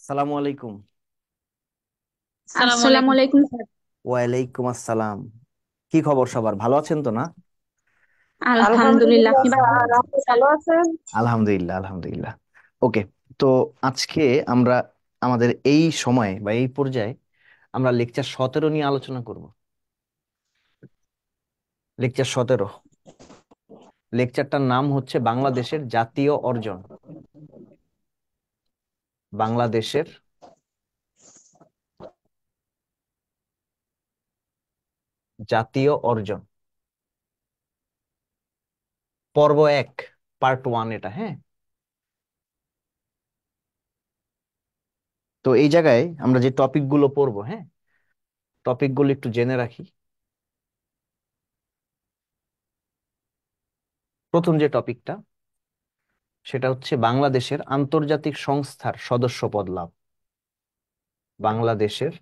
আসসালামু আলাইকুম। সালাম আসসালামু আলাইকুম। আলাইকুম স্যার। ওয়ালাইকুম আসসালাম। কি খবর, সবার ভালো আছেন তো না? আলহামদুলিল্লাহ, আলহামদুলিল্লাহ আপনি ভালো স্যার, আছেন আপনি স্যার? ভালো আছেন? আলহামদুলিল্লাহ, আলহামদুলিল্লাহ। ওকে। তো আজকে আমরা আমাদের এই সময় বা এই পর্যায়ে আমরা লেকচার 17 নিয়ে আলোচনা করব। লেকচার 17। লেকচারটার নাম হচ্ছে বাংলাদেশের জাতীয় অর্জন। বাংলাদেশের জাতীয় অর্জন, পর্ব 1, পার্ট 1 এটা, হ্যাঁ। তো এই জায়গায় আমরা যে টপিকগুলো পড়বো, হ্যাঁ, টপিকগুলো একটু জেনে রাখি। প্রথম যে টপিকটা, সেটা হচ্ছে বাংলাদেশের আন্তর্জাতিক সংস্থার সদস্যপদ লাভ। বাংলাদেশের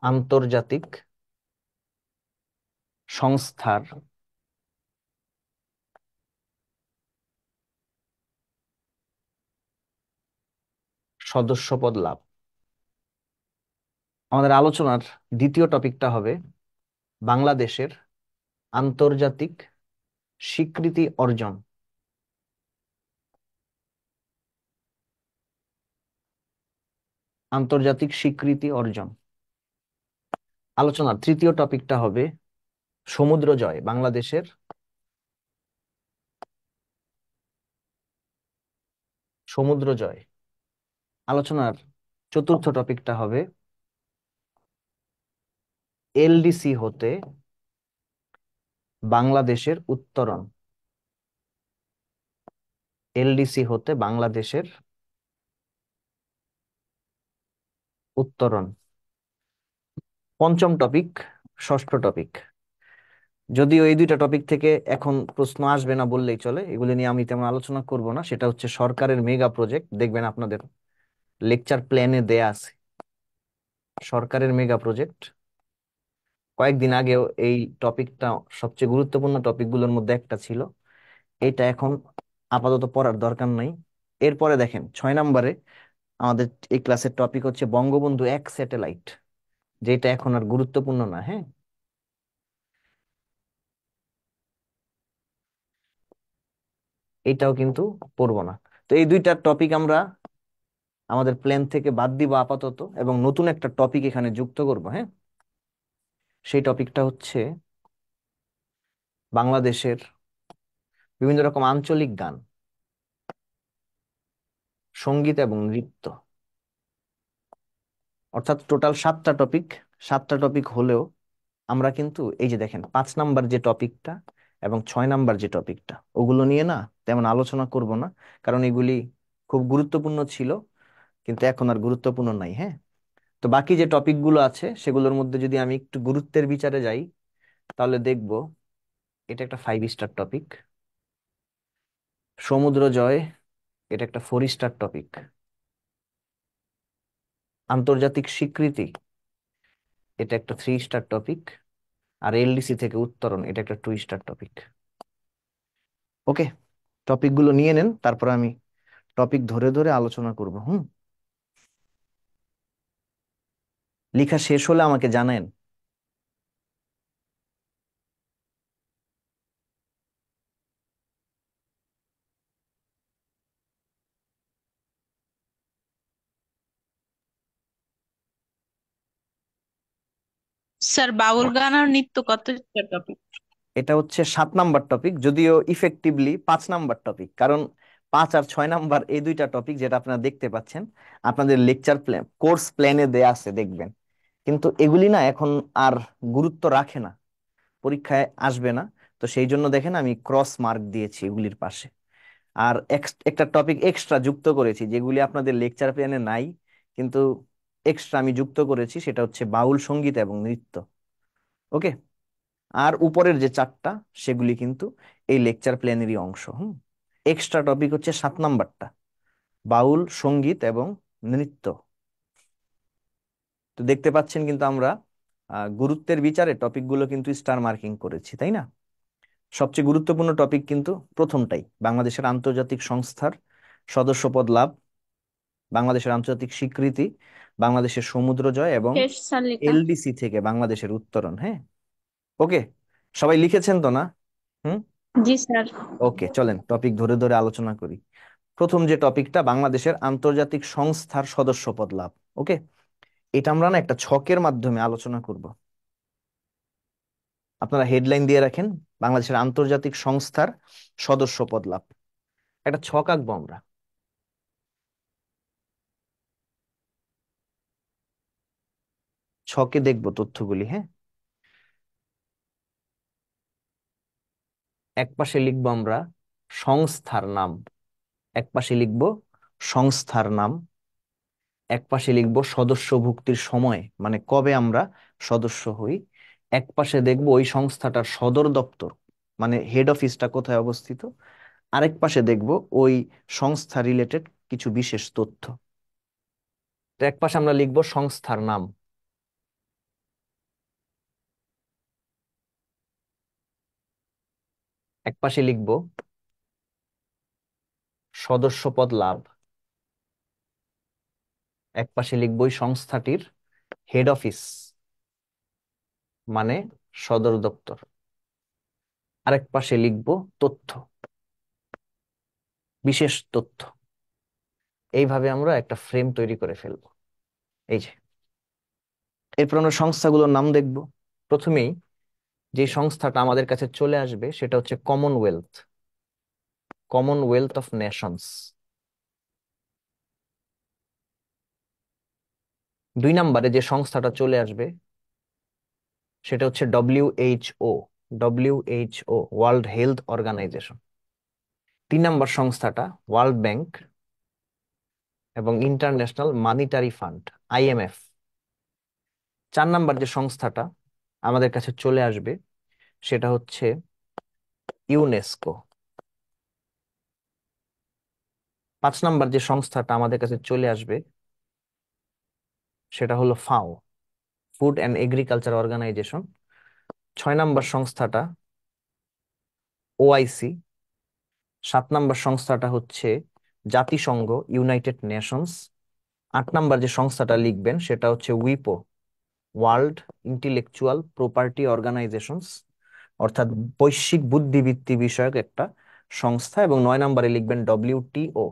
আন্তর্জাতিক সংস্থার সদস্যপদ লাভ। আমাদের আলোচনার দ্বিতীয় টপিকটা হবে বাংলাদেশের আন্তর্জাতিক স্বীকৃতি অর্জন। আন্তর্জাতিক স্বীকৃতি অর্জন। আলোচনার তৃতীয় টপিকটা হবে সমুদ্র জয়, বাংলাদেশের সমুদ্র জয়। আলোচনার চতুর্থ টপিকটা হবে এলডিসি হতে বাংলাদেশের উত্তরণ। এলডিসি হতে বাংলাদেশের উত্তরণ। পঞ্চম টপিক, ষষ্ঠ টপিক, যদিও এই দুইটা টপিক থেকে এখন প্রশ্ন আসবে না বললেই চলে, এগুলি নিয়ে আমি তেমন আলোচনা করব না। সেটা হচ্ছে সরকারের মেগা প্রজেক্ট, দেখবেন আপনাদের লেকচার প্ল্যানে দেয়া আছে সরকারের মেগা প্রজেক্ট। কয়েকদিন আগেও এই টপিকটা সবচেয়ে গুরুত্বপূর্ণ টপিকগুলোর মধ্যে একটা ছিল। এটা এখন আপাতত পড়ার দরকার নাই। এরপরে দেখেন 6 নম্বরে আমাদের এই ক্লাসের টপিক হচ্ছে বঙ্গবন্ধু 1 স্যাটেলাইট, যেটা এখন আর গুরুত্বপূর্ণ না, হ্যাঁ। এটাও কিন্তু পড়বো না। তো এই দুইটা টপিক আমরা আমাদের প্ল্যান থেকে বাদ দিব আপাতত, এবং নতুন একটা টপিক এখানে যুক্ত করব, হ্যাঁ। সেই টপিকটা হচ্ছে বাংলাদেশের বিভিন্ন রকম আঞ্চলিক গান, সঙ্গীত এবং নৃত্য। অর্থাৎ টোটাল 7টা টপিক। 7টা টপিক হলেও আমরা কিন্তু এই যে দেখেন 5 নাম্বার যে টপিকটা এবং 6 নাম্বার যে টপিকটা, ওগুলো নিয়ে না তেমন আলোচনা করব না, কারণ এগুলি খুব গুরুত্বপূর্ণ ছিল, কিন্তু এখন আর গুরুত্বপূর্ণ নাই, হ্যাঁ। তো বাকি যে টপিকগুলো আছে সেগুলোর মধ্যে যদি আমি একটু গুরুত্বের বিচারে যাই, তাহলে দেখব এটা একটা 5 স্টার টপিক। সমুদ্র জয়, এটা একটা 4 স্টার টপিক। আন্তর্জাতিক স্বীকৃতি, এটা একটা 3 স্টার টপিক। আর এলডিসি থেকে উত্তরণ, এটা একটা 2 স্টার টপিক। ওকে, টপিকগুলো নিয়ে নেন, তারপর আমি টপিক ধরে ধরে আলোচনা করব। লেখা শেষ হলে আমাকে জানেন। স্যার, বাউল গান আর নৃত্য কত টপিক? এটা হচ্ছে 7 নাম্বার টপিক, যদিও ইফেক্টিভলি 5 নাম্বার টপিক, কারণ 5 আর 6 নাম্বার এই দুইটা টপিক যেটা আপনারা দেখতে পাচ্ছেন আপনাদের লেকচার প্ল্যান, কোর্স প্ল্যানে দেয়া আছে দেখবেন, কিন্তু এগুলি না এখন আর গুরুত্ব রাখে না, পরীক্ষায় আসবে না। তো সেই জন্য দেখেন আমি ক্রস মার্ক দিয়েছি এগুলির পাশে। আর একটা টপিক এক্সট্রা যুক্ত করেছি যেগুলি আপনাদের লেকচার প্ল্যানে নাই, কিন্তু এক্সট্রা আমি যুক্ত করেছি, সেটা হচ্ছে বাউল সঙ্গীত এবং নৃত্য। ওকে। আর উপরের যে 4টা সেগুলি কিন্তু এই লেকচার প্ল্যানেরই অংশ। এক্সট্রা টপিক হচ্ছে 7 নাম্বারটা, বাউল সঙ্গীত এবং নৃত্য। তো দেখতে পাচ্ছেন কিন্তু আমরা গুরুত্বের বিচারে টপিকগুলো কিন্তু স্টার মার্কিং করেছি, তাই না? সবচেয়ে গুরুত্বপূর্ণ টপিক কিন্তু প্রথমটাই, বাংলাদেশের আন্তর্জাতিক সংস্থার সদস্যপদ লাভ, বাংলাদেশের আন্তর্জাতিক স্বীকৃতি, বাংলাদেশের সমুদ্র জয় এবং শেষ স্যার লেখা। এলডিসি থেকে বাংলাদেশের উত্তরণ। হ্যাঁ, ওকে, সবাই লিখেছেন তো না? হুম। জি স্যার। ওকে, চলেন টপিক ধরে ধরে আলোচনা করি। প্রথম যে টপিকটা, বাংলাদেশের আন্তর্জাতিক সংস্থার সদস্যপদ লাভ। ওকে, এটা আমরা না একটা ছকের মাধ্যমে আলোচনা করব। আপনারা হেডলাইন দিয়ে রাখেন, বাংলাদেশের আন্তর্জাতিক সংস্থার সদস্যপদ লাভ। একটা ছক আঁকবো আমরা। ছকে দেখবো তথ্যগুলি। হ্যাঁ, এক পাশে লিখবো আমরা সংস্থার নাম, এক পাশে লিখবো সংস্থার নাম, এক পাশে লিখবো সদস্যভুক্তির সময়, মানে কবে আমরা সদস্য হই। এক পাশে দেখবো ওই সংস্থাটার সদর দপ্তর, মানে হেড অফিসটা কোথায় অবস্থিত। আরেক পাশে দেখবো ওই সংস্থা রিলেটেড কিছু বিশেষ তথ্য। তো এক পাশে আমরা লিখবো সংস্থার নাম, এক পাশে লিখবো সদস্যপদ লাভ, এক পাশে লিখবো ওই সংস্থাটির হেড অফিস, মানে সদর দপ্তর। আরেক পাশে লিখবো তথ্য, বিশেষ তথ্য। এইভাবে আমরা একটা ফ্রেম তৈরি করে ফেলবো। এই যে, এরপর আমরা সংস্থাগুলোর নাম দেখব। প্রথমেই যে সংস্থাটা আমাদের কাছে চলে আসবে সেটা হচ্ছে কমনওয়েলথ, কমনওয়েলথ অফ নেশনস। দুই নম্বরে যে সংস্থাটা চলে আসবে সেটা হচ্ছে WHO, WHO World Health Organization. তিন নম্বর সংস্থাটা ওয়ার্ল্ড ব্যাংক এবং ইন্টারন্যাশনাল মানিটারি ফান্ড, আইএমএফ। চার নম্বর যে সংস্থাটা আমাদের কাছে চলে আসবে সেটা হচ্ছে ইউনেস্কো। পাঁচ নম্বর যে সংস্থাটা আমাদের কাছে চলে আসবে সেটা হলো ফাও, ফুড অ্যান্ড এগ্রিকালচার অর্গানাইজেশন। ছয় নম্বর সংস্থাটা ওআইসি। সাত নম্বর সংস্থাটা হচ্ছে জাতিসংঘ, ইউনাইটেড নেশনস। আট নম্বর যে সংস্থাটা লিখবেন সেটা হচ্ছে উইপো, ওয়ার্ল্ড ইন্টেলেকচুয়াল প্রপার্টি অর্গানাইজেশনস, অর্থাৎ বৈশ্বিক বুদ্ধিবৃত্তি বিষয়ক একটা সংস্থা। এবং নয় নম্বরে লিখবেন ডব্লিউটিও,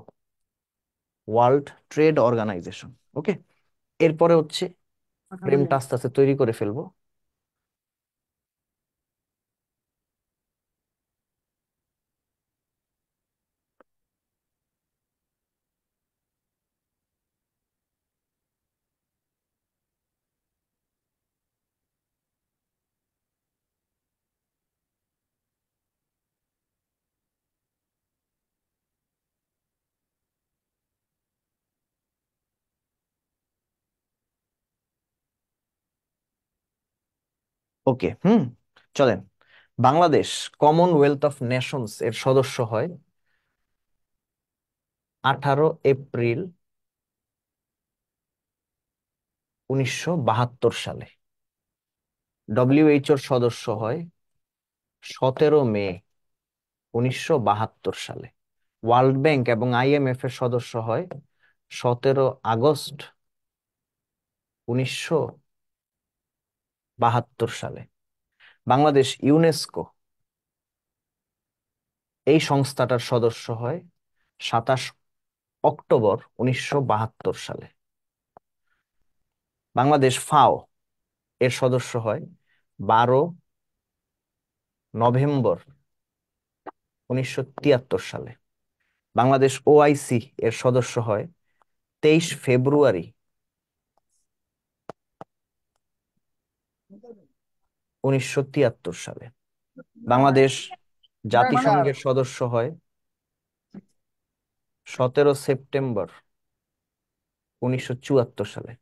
ওয়ার্ল্ড ট্রেড অর্গানাইজেশন। ওকে, এরপরে হচ্ছে ফ্রেমটা আস্তে আস্তে তৈরি করে ফেলবো। ওকে, চলেন। বাংলাদেশ কমনওয়েলথ অফ নেশনস এর সদস্য হয় 18 এপ্রিল 1972 সালে। ডব্লিউএইচওর সদস্য হয় 17 মে 1972 সালে। ওয়ার্ল্ড ব্যাংক এবং আইএমএফ এর সদস্য হয় 17 আগস্ট 1972 সালে। বাংলাদেশ ইউনেস্কো, এই সংস্থাটার সদস্য হয় 27 অক্টোবর 1972 সালে। বাংলাদেশ ফাও এর সদস্য হয় 12 নভেম্বর 1973 সালে। বাংলাদেশ ওআইসি এর সদস্য হয় 23 ফেব্রুয়ারি 1973 সালে। বাংলাদেশ জাতিসংঘের সদস্য হয় 17 সেপ্টেম্বর 1974 সালে।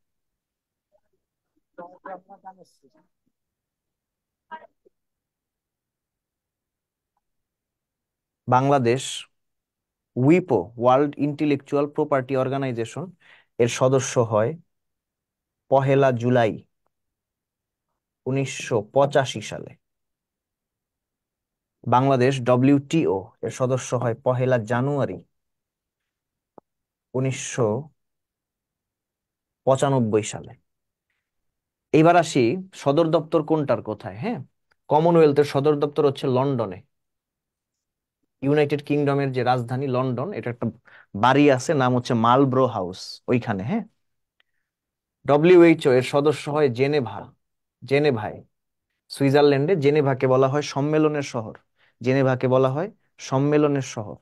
বাংলাদেশ উইপো, ওয়ার্ল্ড ইন্টেলেকচুয়াল প্রপার্টি অর্গানাইজেশন এর সদস্য হয় 1 জুলাই 1985 সালে। বাংলাদেশ ডব্লিউটিও এর সদস্য হয় 1 জানুয়ারি 1995 সালে। এবার আসি সদর দপ্তর কোনটার কোথায়, হ্যাঁ। কমনওয়েলথের সদর দপ্তর হচ্ছে লন্ডনে। ইউনাইটেড কিংডমের যে রাজধানী লন্ডন, এটা একটা বাড়ি আছে, নাম হচ্ছে মালব্রো হাউস, ওইখানে, হ্যাঁ। ডব্লিউএইচও এর সদস্য হয় জেনেভায়, সুইজারল্যান্ডে। জেনেভাকে বলা হয় সম্মেলনের শহর। জেনেভাকে বলা হয় সম্মেলনের শহর।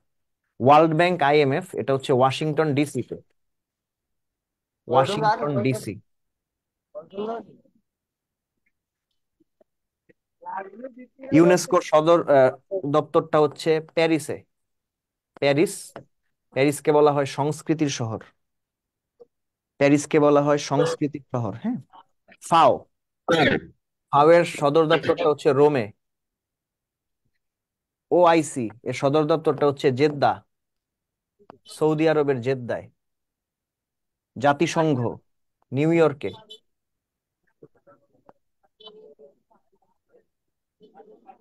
ওয়ার্ল্ড ব্যাংক, আইএমএফ, এটা হচ্ছে ওয়াশিংটন ডিসিতে। Washington DC. ইউনেস্কোর সদর দপ্তরটা হচ্ছে প্যারিসে। প্যারিস। প্যারিসকে বলা হয় সংস্কৃতির শহর। প্যারিসকে বলা হয় সংস্কৃতির শহর, হ্যাঁ। ফাও। ফাও এর সদর দপ্তরটা হচ্ছে রোমে। ওআইসি এর সদর দপ্তরটা হচ্ছে জেদ্দা, সৌদি আরবের জেদ্দায়। জাতিসংঘ নিউ ইয়র্কে।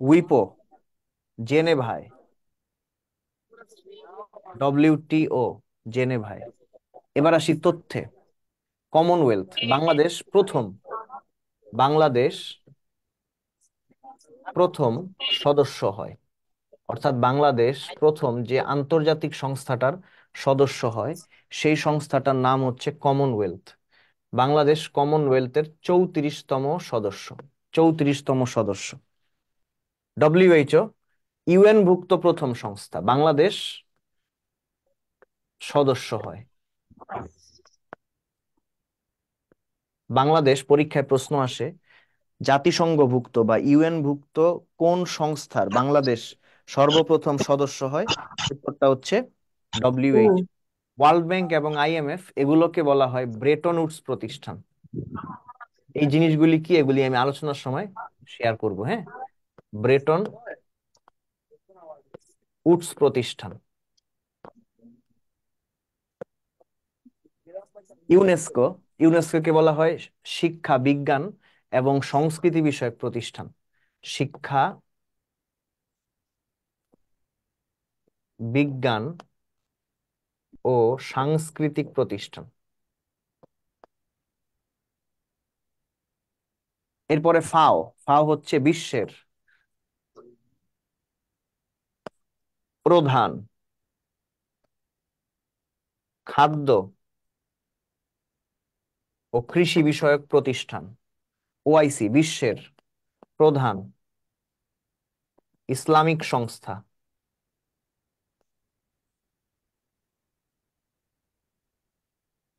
উইপো জেনেভায়। ডব্লিউটিও জেনেভায়। এবার আসি তথ্যে। কমনওয়েলথ, বাংলাদেশ প্রথম সদস্য হয়, অর্থাৎ বাংলাদেশ প্রথম যে আন্তর্জাতিক সংস্থাটার সদস্য হয়, সেই সংস্থাটার নাম হচ্ছে কমনওয়েলথ। বাংলাদেশ কমনওয়েলথের 34তম সদস্য। ডব্লিউএইচও ইউএন ভুক্ত প্রথম সংস্থা, বাংলাদেশ সদস্য হয়। বাংলাদেশ পরীক্ষায় প্রশ্ন আসে, জাতিসংঘভুক্ত বা ইউএন ভুক্ত কোন সংস্থার বাংলাদেশ সর্বপ্রথম সদস্য হয়? উত্তরটা হচ্ছে ডব্লিউএইচ। ওয়ার্ল্ড ব্যাংক এবং আইএমএফ এগুলোকে বলা হয় ব্রেটন উডস প্রতিষ্ঠান। এই জিনিসগুলি কি, এগুলি আমি আলোচনার সময় শেয়ার করব, হ্যাঁ। ব্রেটন উডস প্রতিষ্ঠান। ইউনেস্কো ইউনেস্কোকে বলা হয় শিক্ষা, বিজ্ঞান এবং সংস্কৃতি বিষয়ক প্রতিষ্ঠান। শিক্ষা, বিজ্ঞান ও সাংস্কৃতিক প্রতিষ্ঠান। এরপরে ফাও। ফাও হচ্ছে বিশ্বের প্রধান খাদ্য ও কৃষি বিষয়ক প্রতিষ্ঠান। ওআইসি বিশ্বের প্রধান ইসলামিক সংস্থা।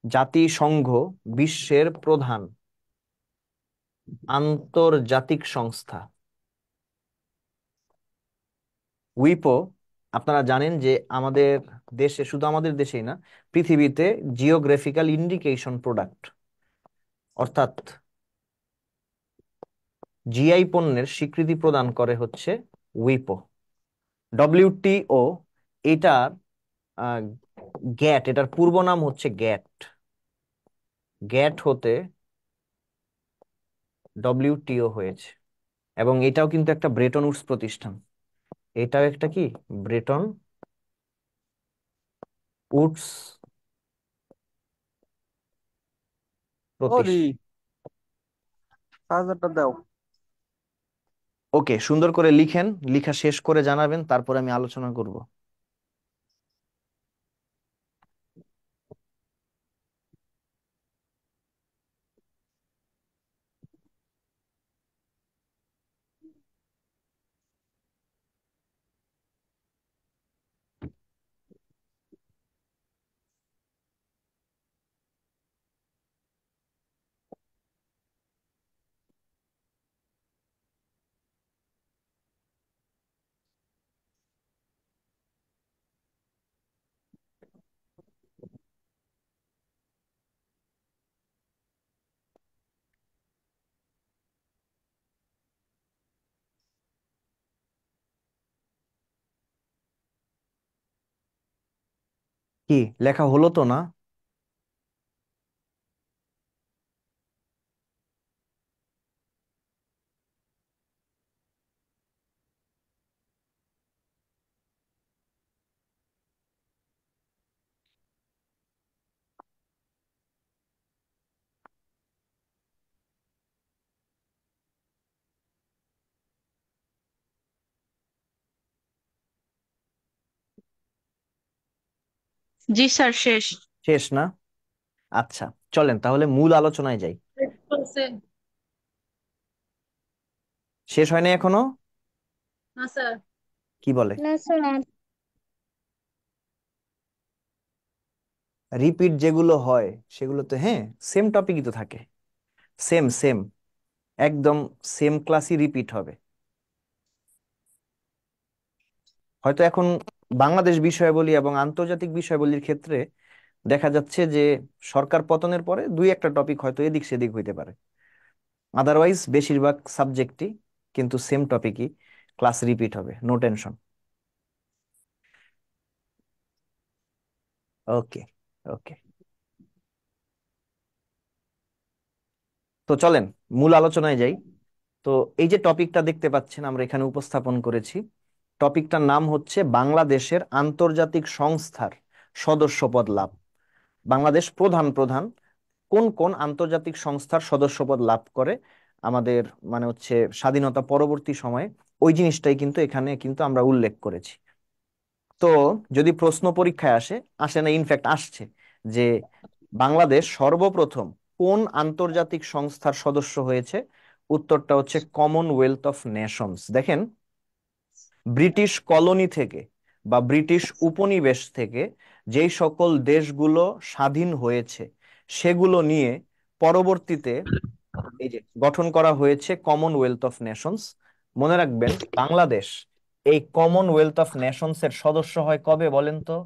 জাতিসংঘ বিশ্বের প্রধান আন্তর্জাতিক সংস্থা। উইপো, আপনারা জানেন যে আমাদের দেশে, শুধু আমাদের দেশেই না, পৃথিবীতে জিওগ্রাফিক্যাল ইন্ডিকেশন প্রোডাক্ট, অর্থাৎ জিআই পণ্যের স্বীকৃতি প্রদান করে হচ্ছে উইপো। ডব্লিউটিও, এটার গ্যাট, এটার পূর্ব নাম হচ্ছে গ্যাট। গ্যাট হতে ডব্লিউটিও হয়েছে। এবং এটাও কিন্তু একটা ব্রেটন উডস প্রতিষ্ঠান। এটাও একটা কি, ব্রেটন উডস ওরে প্রতিষ্ঠান। চার্জারটা দাও। ওকে, সুন্দর করে লিখেন, লিখা শেষ করে জানাবেন, তারপর আমি আলোচনা করব। কি লেখা হলো তো না? জি স্যার, শেষ। শেষ না? আচ্ছা, চলেন তাহলে মূল আলোচনায় যাই। বলছে। শেষ হয়নি এখনো? না স্যার। কি বলে? না স্যার। রিপিট যেগুলো হয় সেগুলোতে হ্যাঁ সেম টপিকই তো থাকে, সেম সেম, একদম সেম ক্লাসই রিপিট হবে। হয়তো এখন বাংলাদেশ বিষয়াবলী এবং আন্তর্জাতিক বিষয়াবলীর ক্ষেত্রে দেখা যাচ্ছে যে সরকার পতনের পরে দুই একটা টপিক হয়তো এদিক সেদিক হইতে পারে, আদারওয়াইজ বেশিরভাগ সাবজেক্টই কিন্তু সেম টপিকই ক্লাস রিপিট হবে, নো টেনশন। ওকে, ওকে। তো চলেন মূল আলোচনায় যাই। তো এই যে টপিকটা দেখতে পাচ্ছেন আমরা এখানে উপস্থাপন করেছি, টপিকটার নাম হচ্ছে বাংলাদেশের আন্তর্জাতিক সংস্থার সদস্যপদ লাভ। বাংলাদেশ প্রধান প্রধান কোন কোন আন্তর্জাতিক সংস্থার সদস্যপদ লাভ করে আমাদের মানে হচ্ছে স্বাধীনতা পরবর্তী সময়ে, ওই জিনিসটাই কিন্তু এখানে কিন্তু আমরা উল্লেখ করেছি। তো যদি প্রশ্ন পরীক্ষায় আসে, আসে না, ইনফ্যাক্ট আসছে, যে বাংলাদেশ সর্বপ্রথম কোন আন্তর্জাতিক সংস্থার সদস্য হয়েছে, উত্তরটা হচ্ছে কমনওয়েলথ অফ নেশনস। দেখেন, ব্রিটিশ কলোনি থেকে বা ব্রিটিশ উপনিবেশ থেকে যেই সকল দেশগুলো স্বাধীন হয়েছে সেগুলো নিয়ে পরবর্তীতে এই যে গঠন করা হয়েছে কমনওয়েলথ অফ নেশনস। মনে রাখবেন, বাংলাদেশ এই কমনওয়েলথ অফ নেশনস এর সদস্য হয় কবে বলেন তো?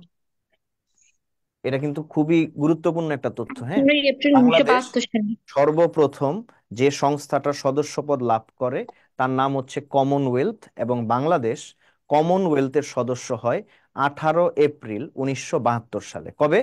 এটা কিন্তু খুবই গুরুত্বপূর্ণ একটা তথ্য, হ্যাঁ। 15 এপ্রিল উনিশশো বাংলাদেশ বাহাত্তর সালে। সর্বপ্রথম যে সংস্থাটার সদস্যপদ লাভ করে তার নাম হচ্ছে কমনওয়েলথ, এবং বাংলাদেশ কমনওয়েলথের সদস্য হয় 18 এপ্রিল 1972 সালে। কবে?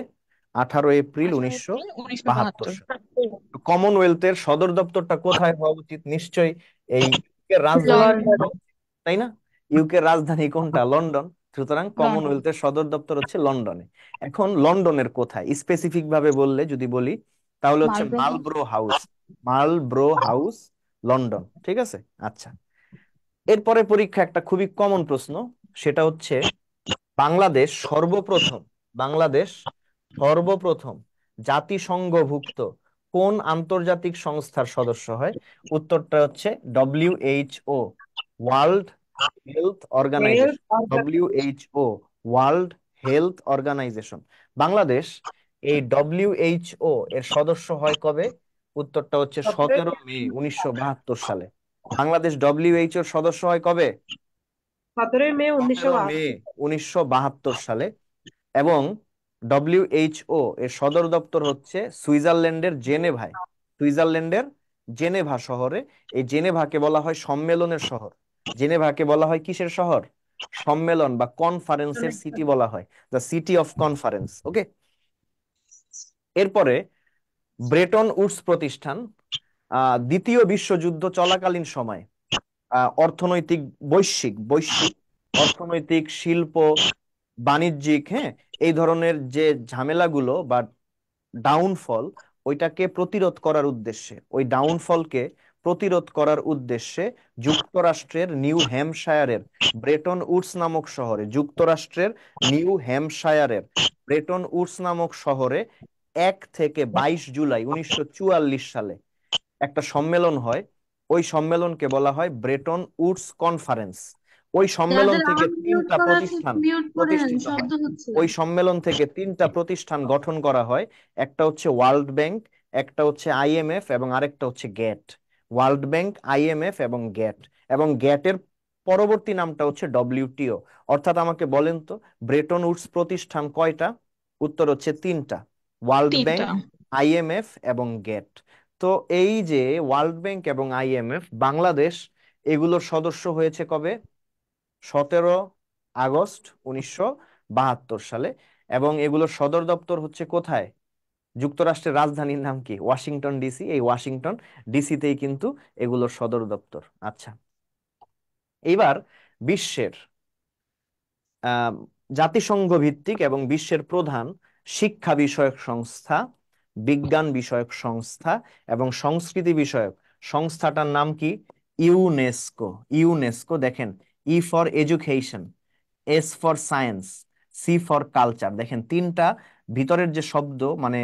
18 এপ্রিল 1972 18 এপ্রিল 1972। সালে। কমনওয়েলথের সদর দপ্তরটা কোথায় হওয়া উচিত? নিশ্চয়ই এই ইউকে রাজধানী লন্ডন। হওয়া উচিত, তাই না? ইউকে রাজধানী কোনটা? লন্ডন। সুতরাং লন্ডন। কমনওয়েলথের সদর দপ্তর হচ্ছে লন্ডনে। এখন লন্ডনের কোথায় স্পেসিফিক ভাবে বললে যদি বলি, তাহলে হচ্ছে Marlborough House. Marlborough House. Marlborough House, London. ঠিক আছে, আচ্ছা। এরপরে পরীক্ষা একটা খুবই কমন প্রশ্ন, সেটা হচ্ছে বাংলাদেশ সর্বপ্রথম, বাংলাদেশ সর্বপ্রথম জাতিসংঘভুক্ত কোন আন্তর্জাতিক সংস্থার সদস্য হয়? উত্তরটা হচ্ছে WHO, World Health Organization. WHO, World Health Organization. Bangladesh এই ডব্লিউএইচও এর সদস্য হয় কবে? উত্তরটা হচ্ছে 17 মে 1972 সালে। বাংলাদেশ ডব্লিউএইচও এর সদস্য হয় কবে? 17 মে উনিশশো 17 মে বাহাত্তর 1972 সালে। এবং ডব্লিউএইচও এর সদর দপ্তর হচ্ছে সুইজারল্যান্ডের জেনেভায়, সুইজারল্যান্ডের জেনেভা শহরে। এই জেনেভাকে বলা হয় সম্মেলনের শহর। জেনেভাকে বলা হয় কিসের শহর? সম্মেলন বা কনফারেন্সের সিটি বলা হয়, দ্য সিটি অফ কনফারেন্স। ওকে। এরপরে ব্রেটন উডস প্রতিষ্ঠান দ্বিতীয় বিশ্বযুদ্ধ চলাকালীন সময়ে অর্থনৈতিক, বৈশ্বিক বৈশ্বিক অর্থনৈতিক, শিল্প, বাণিজ্যিক, হ্যাঁ, এই ধরনের যে ঝামেলাগুলো বা ডাউনফল, ওইটাকে প্রতিরোধ করার উদ্দেশ্যে, ওই ডাউনফলকে প্রতিরোধ করার উদ্দেশ্যে যুক্তরাষ্ট্রের নিউ হ্যাম্পশায়ারের ব্রেটন উডস নামক শহরে, যুক্তরাষ্ট্রের নিউ হ্যাম্পশায়ারের ব্রেটন উডস নামক শহরে 1 থেকে 22 জুলাই 1944 সালে একটা সম্মেলন হয়। ওই সম্মেলনকে বলা হয় ব্রেটন উডস কনফারেন্স। ওই সম্মেলন যাদের থেকে আওয়াজ মিউট তিনটা করা আছে প্রতিষ্ঠান মিউট করেন, প্রতিষ্ঠিত হয়। শব্দ হচ্ছে। ওই সম্মেলন থেকে তিনটা প্রতিষ্ঠান গঠন করা হয়। একটা হচ্ছে ওয়ার্ল্ড ব্যাংক, একটা হচ্ছে আইএমএফ, এবং আরেকটা হচ্ছে গ্যাট। ওয়ার্ল্ড ব্যাংক, আইএমএফ এবং গ্যাট। এবং গ্যাটের পরবর্তী নামটা হচ্ছে ডব্লিউটিও। অর্থাৎ আমাকে বলেন তো, ব্রেটন উডস প্রতিষ্ঠান কয়টা? উত্তর হচ্ছে তিনটা, ওয়ার্ল্ড ব্যাংক, 3টা। আইএমএফ এবং গ্যাট। তো এই যে ওয়ার্ল্ড ব্যাংক এবং আইএমএফ, বাংলাদেশ এগুলোর সদস্য হয়েছে কবে? 17 আগস্ট 1972 সালে। এবং এগুলোর সদর দপ্তর হচ্ছে কোথায়? যুক্তরাষ্ট্রের রাজধানীর নাম কি? Washington DC. এই ওয়াশিংটন ডিসিতেই কিন্তু এগুলোর সদর দপ্তর। আচ্ছা, এইবার বিশ্বের আহ, জাতিসংঘ ভিত্তিক এবং বিশ্বের প্রধান শিক্ষা বিষয়ক সংস্থা, বিজ্ঞান বিষয়ক সংস্থা এবং সংস্কৃতি বিষয়ক সংস্থাটার নাম কি? ইউনেস্কো। ইউনেস্কো, দেখেন, E for education, S for science, C for culture. দেখেন তিনটা ভিতরের যে শব্দ মানে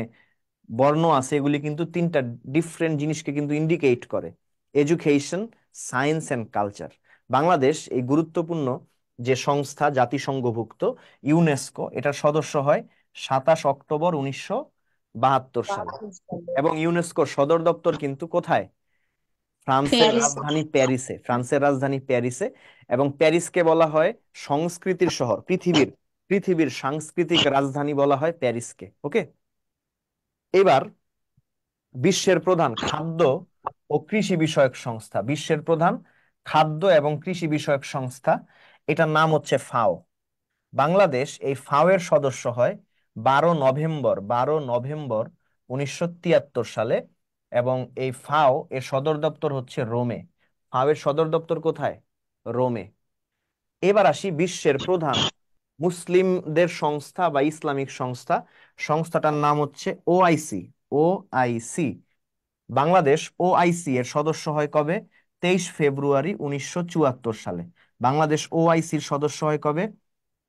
বর্ণ আছে এগুলি কিন্তু তিনটা ডিফারেন্ট জিনিসকে কিন্তু ইন্ডিকেট করে, education, science and culture. Bangladesh এই গুরুত্বপূর্ণ যে সংস্থা জাতিসংঘভুক্ত ইউনেস্কো, এটার সদস্য হয় 27 অক্টোবর 1972 সালে। এবং ইউনেস্কোর সদর দপ্তর কিন্তু কোথায়? ফ্রান্সের প্যারিস। রাজধানী প্যারিসে। ফ্রান্সের রাজধানী প্যারিসে। এবং প্যারিসকে বলা হয় সংস্কৃতির শহর, পৃথিবীর পৃথিবীর সাংস্কৃতিক রাজধানী বলা হয় প্যারিসকে। ওকে, এবার বিশ্বের প্রধান খাদ্য ও কৃষি বিষয়ক সংস্থা, বিশ্বের প্রধান খাদ্য এবং কৃষি বিষয়ক সংস্থা, এটার নাম হচ্ছে ফাও। বাংলাদেশ এই ফাও এর সদস্য হয় 12 নভেম্বর 1973 সালে। এবং এই ফাও এর সদর দপ্তর হচ্ছে রোমে। ফাও এর সদর দপ্তর কোথায়? রোমে। এবার আসি বিশ্বের প্রধান মুসলিমদের সংস্থা বা ইসলামিক সংস্থা, সংস্থাটার নাম হচ্ছে ওআইসি। ওআইসি। বাংলাদেশ ওআইসি এর সদস্য হয় কবে? 23 ফেব্রুয়ারি 1974 সালে। বাংলাদেশ ওআইসির সদস্য হয় কবে?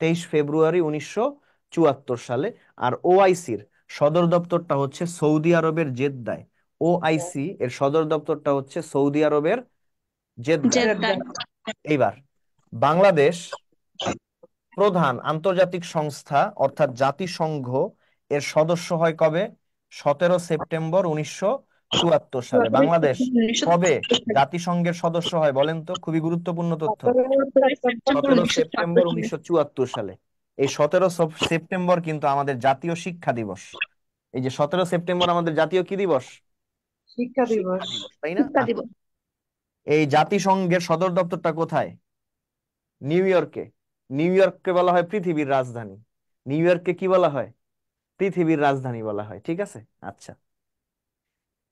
23 ফেব্রুয়ারি 1974 সালে। আর ওআইসির সদর দপ্তরটা হচ্ছে সৌদি আরবের জেদ্দায়। ওআইসি এর সদর দপ্তরটা হচ্ছে সৌদি আরবের জেদ্দায়। জেদ্দায়। এইবার বাংলাদেশ প্রধান আন্তর্জাতিক সংস্থা অর্থাৎ জাতিসংঘ এর সদস্য হয় কবে? 17 সেপ্টেম্বর 1974 সালে। বাংলাদেশ কবে জাতিসংঘের সদস্য হয় বলেন তো? খুবই গুরুত্বপূর্ণ তথ্য। 17 সেপ্টেম্বর 1974 সালে। এই 17 সেপ্টেম্বর কিন্তু আমাদের জাতীয় শিক্ষা দিবস। এই যে 17 সেপ্টেম্বর আমাদের জাতীয় কি দিবস? শিক্ষা শিক্ষা দিবস। দিবস, তাই না? আচ্ছা, এই জাতিসংঘের সদর দপ্তরটা কোথায়? নিউ ইয়র্কে। নিউ ইয়র্ককে বলা হয় পৃথিবীর রাজধানী। নিউ ইয়র্ককে কি বলা হয়? পৃথিবীর রাজধানী বলা হয়। ঠিক আছে, আচ্ছা।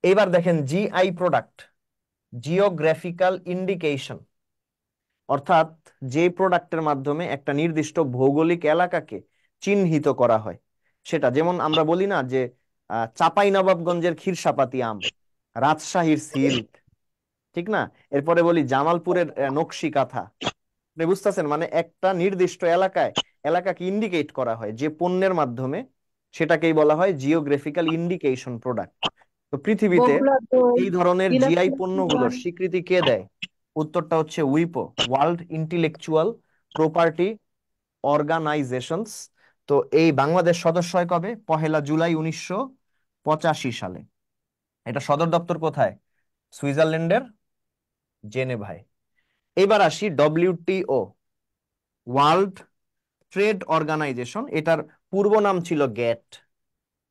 এবার দেখেন জিআই প্রোডাক্ট, জিওগ্রাফিক্যাল ইন্ডিকেশন, অর্থাৎ যে প্রোডাক্টের মাধ্যমে একটা নির্দিষ্ট ভৌগোলিক এলাকাকে চিহ্নিত করা হয়। সেটা যেমন আমরা বলি না যে চাঁপাই নবাবগঞ্জের ক্ষীরসাপাতি আম, রাজশাহীর সিল্ক, ঠিক না? এরপরে বলি জামালপুরের নকশি কাঁথা। আপনি বুঝতেছেন, মানে একটা নির্দিষ্ট এলাকাকে ইন্ডিকেট করা হয় যে পণ্যের মাধ্যমে, সেটাকেই বলা হয় জিওগ্রাফিক্যাল ইন্ডিকেশন প্রোডাক্ট। তো পৃথিবীতে বগুড়া দই, এই ধরনের জিআই দিনাজপুর পণ্যগুলোর সিমান। স্বীকৃতি কে দেয়? উত্তরটা হচ্ছে উইপো, ওয়ার্ল্ড ইন্টেলেকচুয়াল প্রপার্টি অর্গানাইজেশনস। তো এই বাংলাদেশ সদস্য হয় কবে? 1 জুলাই 1985 সালে। এটা সদর দপ্তর কোথায়? সুইজারল্যান্ডের জেনেভায়। এবার আসি ডব্লিউটিও, ওয়ার্ল্ড ট্রেড অর্গানাইজেশন। এটার পূর্ব নাম ছিল GATT,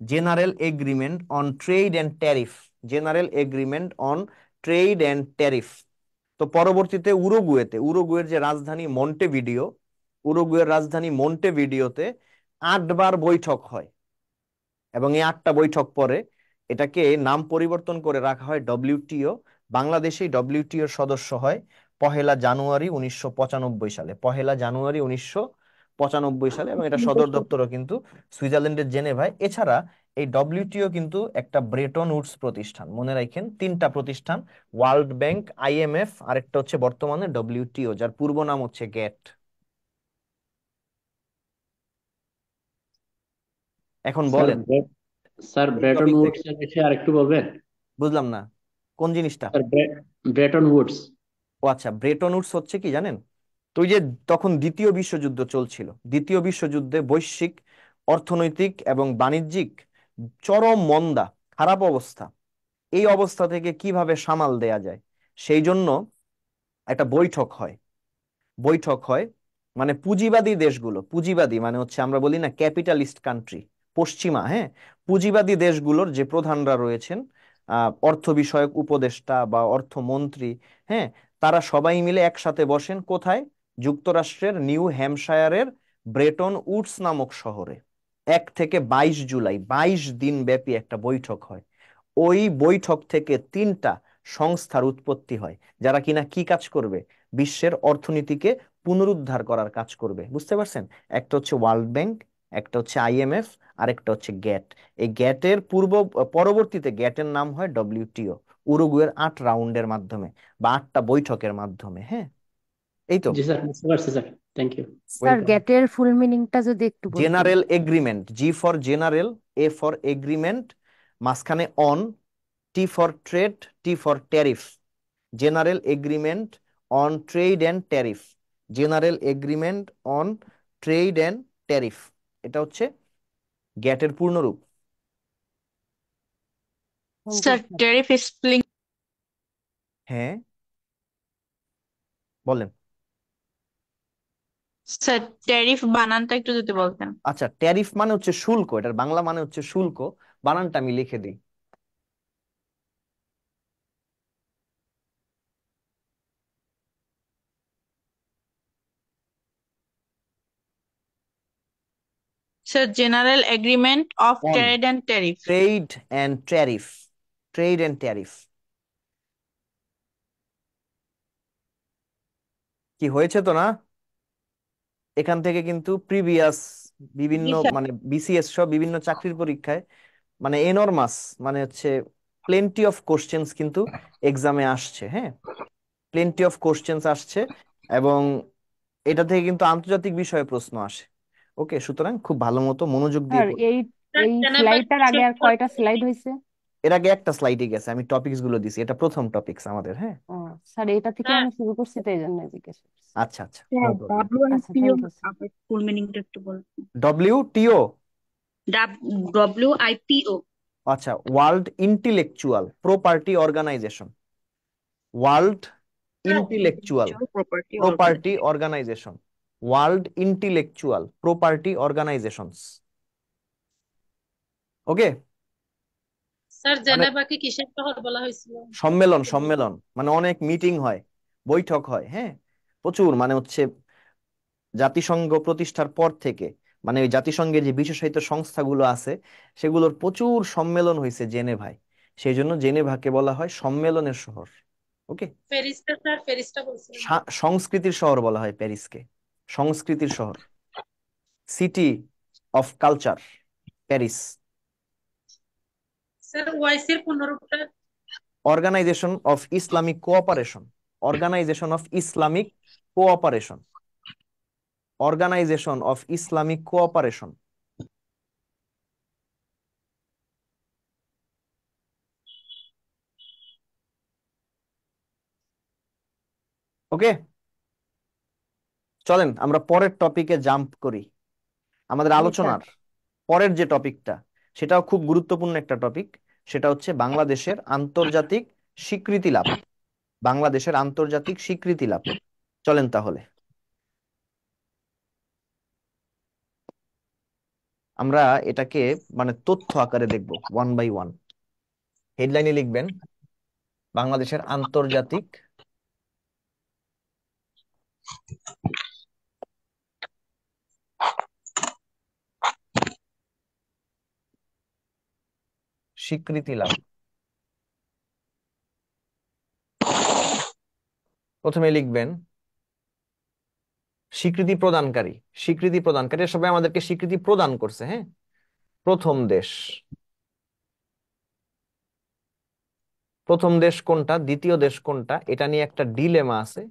General Agreement on Trade and Tariff. General Agreement on Trade and Tariff. তো পরবর্তীতে উরুগুয়ের যে রাজধানী মন্টেভিডিও, উরুগুয়ের রাজধানী মন্টেভিডিওতে 8বার বৈঠক হয়। এবং এই 8টা বৈঠক পরে এটাকে নাম পরিবর্তন করে রাখা হয় ডব্লিউটিও। বাংলাদেশেই ডব্লিউটিওর সদস্য হয় 1 জানুয়ারি 1995 সালে। 1 জানুয়ারি 1995 সালে। এবং এটা সদর দপ্তরও কিন্তু সুইজারল্যান্ডের জেনেভায়। এছাড়া এই ডব্লিউটিও কিন্তু একটা ব্রেটন উডস প্রতিষ্ঠান, মনে রাখেন 3টা প্রতিষ্ঠান, ওয়ার্ল্ড ব্যাংক, আইএমএফ, আরেকটা হচ্ছে বর্তমানে ডব্লিউটিও, যার পূর্ব নাম হচ্ছে গ্যাট। এখন স্যার বলেন স্যার এই ব্রেটন টপিক থেকে। উডস এর বিষয়ে আরেকটু বলবেন? বুঝলাম না কোন জিনিসটা। Sir Bretton Woods. ও আচ্ছা, ব্রেটন উডস হচ্ছে কি জানেন? তো ওই যে তখন দ্বিতীয় বিশ্বযুদ্ধ চলছিল, দ্বিতীয় বিশ্বযুদ্ধে বৈশ্বিক অর্থনৈতিক এবং বাণিজ্যিক চরম মন্দা, খারাপ অবস্থা, এই অবস্থা থেকে কিভাবে সামাল দেয়া যায় সেই জন্য একটা বৈঠক হয়। মানে পুঁজিবাদী দেশগুলো, পুঁজিবাদী মানে হচ্ছে আমরা বলি না ক্যাপিটালিস্ট কান্ট্রি, পশ্চিমা, হ্যাঁ, পুঁজিবাদী দেশগুলোর যে প্রধানরা রয়েছেন, অর্থ বিষয়ক উপদেষ্টা বা অর্থমন্ত্রী, হ্যাঁ, তারা সবাই মিলে একসাথে বসেন কোথায়? যুক্তরাষ্ট্রের নিউ হ্যাম্পশায়ারের ব্রেটন উডস নামক শহরে। 1 থেকে 22 জুলাই 22 দিন ব্যাপী একটা বৈঠক হয়। ওই বৈঠক থেকে 3টা সংস্থার উৎপত্তি হয়, যারা কিনা কি কাজ করবে? বিশ্বের অর্থনীতিকে পুনরুদ্ধার করার কাজ করবে। বুঝতে পারছেন? একটা হচ্ছে ওয়ার্ল্ড ব্যাংক, একটা হচ্ছে আইএমএফ, আর একটা হচ্ছে গ্যাট। এই গ্যাটের পরবর্তীতে গ্যাটের নাম হয় ডব্লিউটিও, উরুগুয়ের 8 রাউন্ডের মাধ্যমে বা 8টা বৈঠকের মাধ্যমে। হ্যাঁ, এই তো। জি স্যার, বুঝতে পারছি sir. Thank you. Sir welcome. গেটের ফুল মিনিংটা যদি একটু বলতেন। General Agreement, G for general, A for agreement, মাঝখানে on, T for trade, T for tariff. General Agreement on Trade and Tariff, General Agreement on Trade and Tariff, এটা হচ্ছে গ্যাটের পূর্ণরূপ। Thank you sir sir. Tariff spelling. হ্যাঁ, বলেন। Sir tariff বানানটা একটু যদি বলতেন। আচ্ছা, ট্যারিফ মানে হচ্ছে শুল্ক, এটার বাংলা মানে হচ্ছে শুল্ক। বানানটা আমি লিখে দিই। Sir general agreement of on Trade and tariff. Trade and tariff, trade and tariff. কি হয়েছে তো না? এখান থেকে কিন্তু প্রিভিয়াস বিভিন্ন জি স্যার। মানে বিসিএস সহ বিভিন্ন চাকরির পরীক্ষায় মানে এনরমাস মানে হচ্ছে প্লেন্টি অফ কোশ্চেন্স কিন্তু এক্সামে আসছে। হ্যাঁ, প্লেন্টি অফ কোশ্চেন্স আসছে, এবং এটা থেকে কিন্তু আন্তর্জাতিক বিষয়ে প্রশ্ন আসে। ওকে, সুতরাং খুব ভালো মতো মনোযোগ দিয়ে স্যার পড়ুন। এই স্যার এই জেনেভা স্লাইডটার আগে কিসের আর উপর কয়টা স্লাইড হয়েছে? এর আগে একটা স্লাইডে গেছে, আমি টপিকস গুলো দিছি, এটা প্রথম টপিকস আমাদের। হ্যাঁ, ও স্যার এটা থেকে স্যার আমি শুরু করছি তাই জন্য জিজ্ঞেস করছি। আচ্ছা আচ্ছা, নো প্রবলেম। আচ্ছা থ্যাংক ইউ স্যার। ফুল মিনিংটা একটু বলুন। WTO, WIPO। আচ্ছা, World Intellectual Property Organization, World Intellectual Intellectual Property Property Organization. Organization, World Intellectual Property Organizations. Okay, sir মানে জেনেভাকে কিসের শহর বলা হয়েছিল? সম্মেলন, সম্মেলন মানে অনেক মিটিং হয়, বৈঠক হয়। হ্যাঁ, প্রচুর মানে হচ্ছে জাতিসংঘ প্রতিষ্ঠার পর থেকে মানে ওই জাতিসংঘের যে বিশেষায়িত সংস্থাগুলো আছে সেগুলোর প্রচুর সম্মেলন হয়েছে জেনেভায়, সেই জন্য জেনেভাকে বলা হয় সম্মেলনের শহর। ওকে, প্যারিসটা স্যার, প্যারিসটা বলছিলেন। সংস্কৃতির শহর বলা হয় প্যারিসকে, সংস্কৃতির শহর, city of culture, Paris. Sir ওআইসির পূর্ণরূপটা? Organization of Islamic Cooperation, Organization of Islamic Cooperation, Organization of Islamic Cooperation. Okay, চলেন আমরা পরের টপিকে জাম্প করি। আমাদের জি স্যার। আলোচনার পরের যে টপিকটা সেটাও খুব গুরুত্বপূর্ণ একটা টপিক, সেটা হচ্ছে বাংলাদেশের আন্তর্জাতিক স্বীকৃতি লাভ, বাংলাদেশের আন্তর্জাতিক স্বীকৃতি লাভ। চলেন তাহলে আমরা এটাকে মানে তথ্য আকারে দেখব, ওয়ান বাই ওয়ান। হেডলাইনে লিখবেন বাংলাদেশের আন্তর্জাতিক স্বীকৃতি লাভ। প্রথমে লিখবেন স্বীকৃতি প্রদানকারী, স্বীকৃতি প্রদানকারী সবাই আমাদেরকে স্বীকৃতি প্রদান করছে। হ্যাঁ, প্রথম দেশ, প্রথম দেশ কোনটা, দ্বিতীয় দেশ কোনটা, এটা নিয়ে একটা ডিলেমা আছে।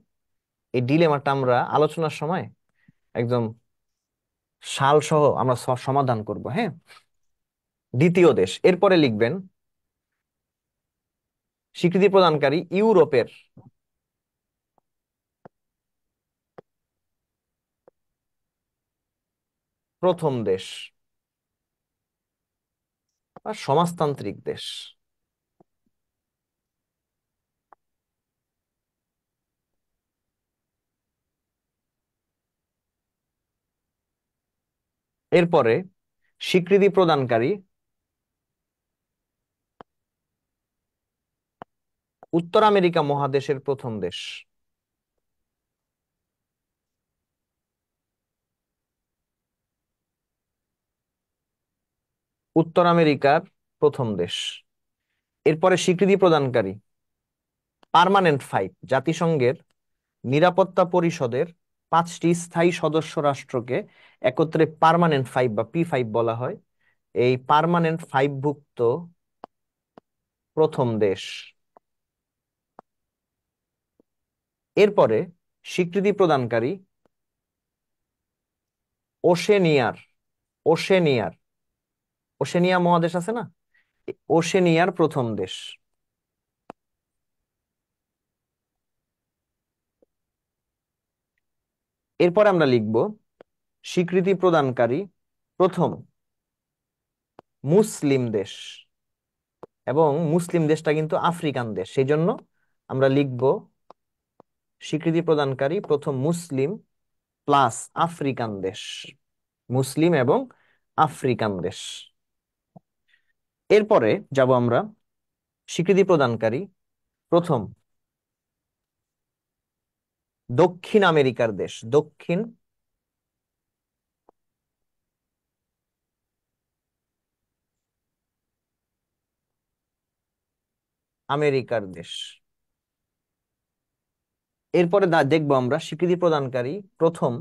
এই ডিলেমাটা আমরা আলোচনার সময় একদম সাল সহ আমরা সমাধান করব। হ্যাঁ, দ্বিতীয় দেশ। এরপরে লিখবেন স্বীকৃতি প্রদানকারী ইউরোপের প্রথম দেশ বা সমাজতান্ত্রিক দেশ। এরপরে স্বীকৃতি প্রদানকারী উত্তর আমেরিকা মহাদেশের প্রথম দেশ, উত্তর আমেরিকার প্রথম দেশ। এরপরে স্বীকৃতি প্রদানকারী পার্মানেন্ট ফাইভ, জাতিসংঘের নিরাপত্তা পরিষদের পাঁচটি স্থায়ী সদস্য রাষ্ট্রকে একত্রে পার্মানেন্ট ফাইভ বা P5 বলা হয়। এই পার্মানেন্ট ফাইভভুক্ত প্রথম দেশ। এরপরে স্বীকৃতি প্রদানকারী ওশেনিয়ার ওশেনিয়ার ওশেনিয়া মহাদেশ আছে না, ওশেনিয়ার প্রথম দেশ। এরপর আমরা লিখব স্বীকৃতি প্রদানকারী প্রথম মুসলিম দেশ, এবং মুসলিম দেশটা কিন্তু আফ্রিকান দেশ, সেই জন্য আমরা লিখব স্বীকৃতি প্রদানকারী প্রথম মুসলিম প্লাস আফ্রিকান দেশ, মুসলিম এবং আফ্রিকান দেশ। এরপরে যাব আমরা স্বীকৃতি প্রদানকারী প্রথম দক্ষিণ আমেরিকার দেশ, দক্ষিণ আমেরিকার দেশ। এরপরে দেখবো আমরা স্বীকৃতি প্রদানকারী প্রথম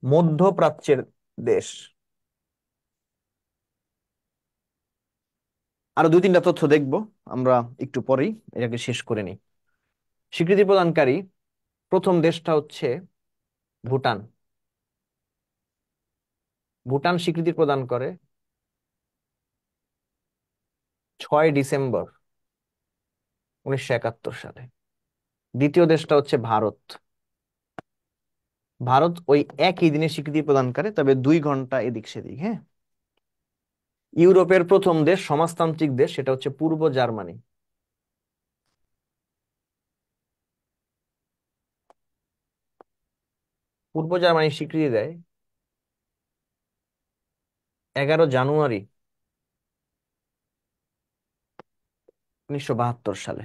মধ্যপ্রাচ্যের দেশ। আরো দুই তিনটা তথ্য দেখবো আমরা একটু পরেই, এটাকে শেষ করে নিই। স্বীকৃতি প্রদানকারী প্রথম দেশটা হচ্ছে ভুটান। ভুটান স্বীকৃতি প্রদান করে 6 ডিসেম্বর 1971 সালে। দ্বিতীয় দেশটা হচ্ছে ভারত। ভারত ওই একই দিনে স্বীকৃতি প্রদান করে, তবে 2 ঘন্টা এদিক সেদিক। হ্যাঁ, ইউরোপের প্রথম দেশ সমাজতান্ত্রিক দেশ, সেটা হচ্ছে পূর্ব জার্মানি। পূর্ব জার্মানি স্বীকৃতি দেয় 11 জানুয়ারি 1972 সালে।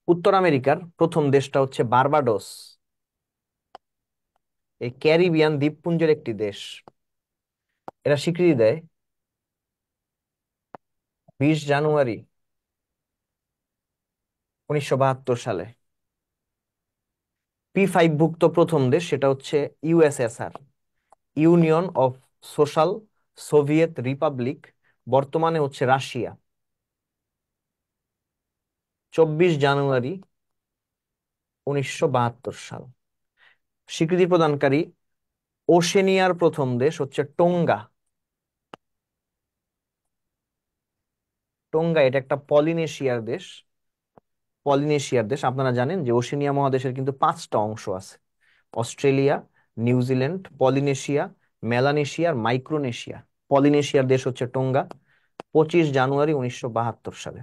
উত্তর আমেরিকার প্রথম দেশটা হচ্ছে বার্বাডোস, এই ক্যারিবিয়ান দ্বীপপুঞ্জের একটি দেশ। এরা স্বীকৃতি দেয় 20 জানুয়ারি 1972 সালে। P5 ভুক্ত প্রথম দেশ সেটা হচ্ছে USSR, union of social Soviet Republic, বর্তমানে হচ্ছে রাশিয়া। 24 জানুয়ারি 1972 সাল। স্বীকৃতি প্রদানকারী ওশেনিয়ার প্রথম দেশ হচ্ছে টোঙ্গা। টোঙ্গা এটা একটা পলিনেশিয়ার দেশ। পলিনেশিয়ার দেশ, আপনারা জানেন যে ওশেনিয়া মহাদেশের কিন্তু 5টা অংশ আছে: অস্ট্রেলিয়া, নিউজিল্যান্ড, পলিনেশিয়া, মেলানেশিয়া আর মাইক্রোনেশিয়া। পলিনেশিয়ার দেশ হচ্ছে টোঙ্গা। 25 জানুয়ারি 1972 সালে।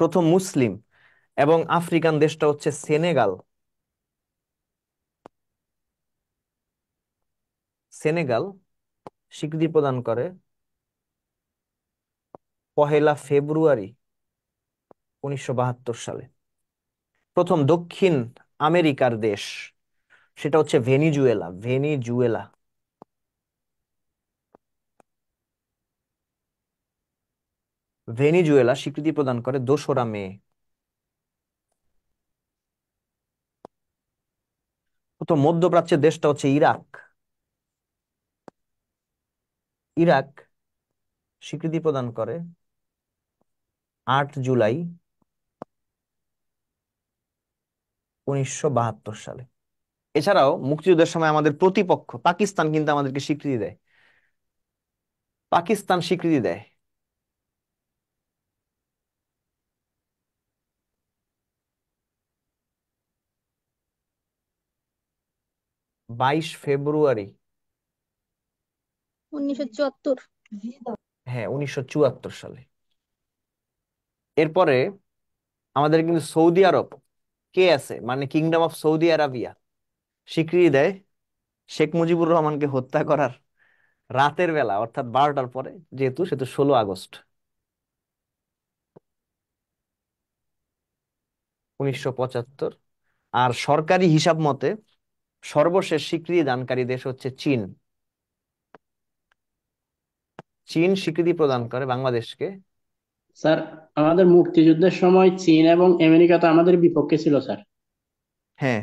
প্রথম মুসলিম এবং আফ্রিকান দেশটা হচ্ছে সেনেগাল। সেনেগাল স্বীকৃতি প্রদান করে 1 ফেব্রুয়ারি 1972 সালে। প্রথম দক্ষিণ আমেরিকার দেশ সেটা হচ্ছে ভেনিজুয়েলা। ভেনিজুয়েলা ভেনিজুয়েলা স্বীকৃতি প্রদান করে 2রা মে। প্রথম মধ্যপ্রাচ্যের দেশটা হচ্ছে ইরাক। ইরাক স্বীকৃতি প্রদান করে 8 জুলাই 1972 সালে। এছাড়াও মুক্তিযুদ্ধের সময় আমাদের প্রতিপক্ষ পাকিস্তান কিন্তু আমাদেরকে স্বীকৃতি দেয়। পাকিস্তান স্বীকৃতি দেয় 22 ফেব্রুয়ারি, 1974। হ্যাঁ, 1974 সালে। এরপরে আমাদের কিন্তু সৌদি আরব কে আছে, মানে কিংডম অফ সৌদি আরাবিয়া স্বীকৃতি দেয় শেখ মুজিবুর রহমানকে হত্যা করার রাতের বেলা, অর্থাৎ 12টার পরে, যেহেতু সেটা 16 আগস্ট 1975। আর সরকারি হিসাব মতে সর্বশেষ স্বীকৃতি দানকারী দেশ হচ্ছে চীন। চীন স্বীকৃতি প্রদান করে বাংলাদেশকে। স্যার, আমাদের মুক্তিযুদ্ধের সময় চীন এবং আমেরিকা তো আমাদের বিপক্ষে ছিল স্যার। হ্যাঁ,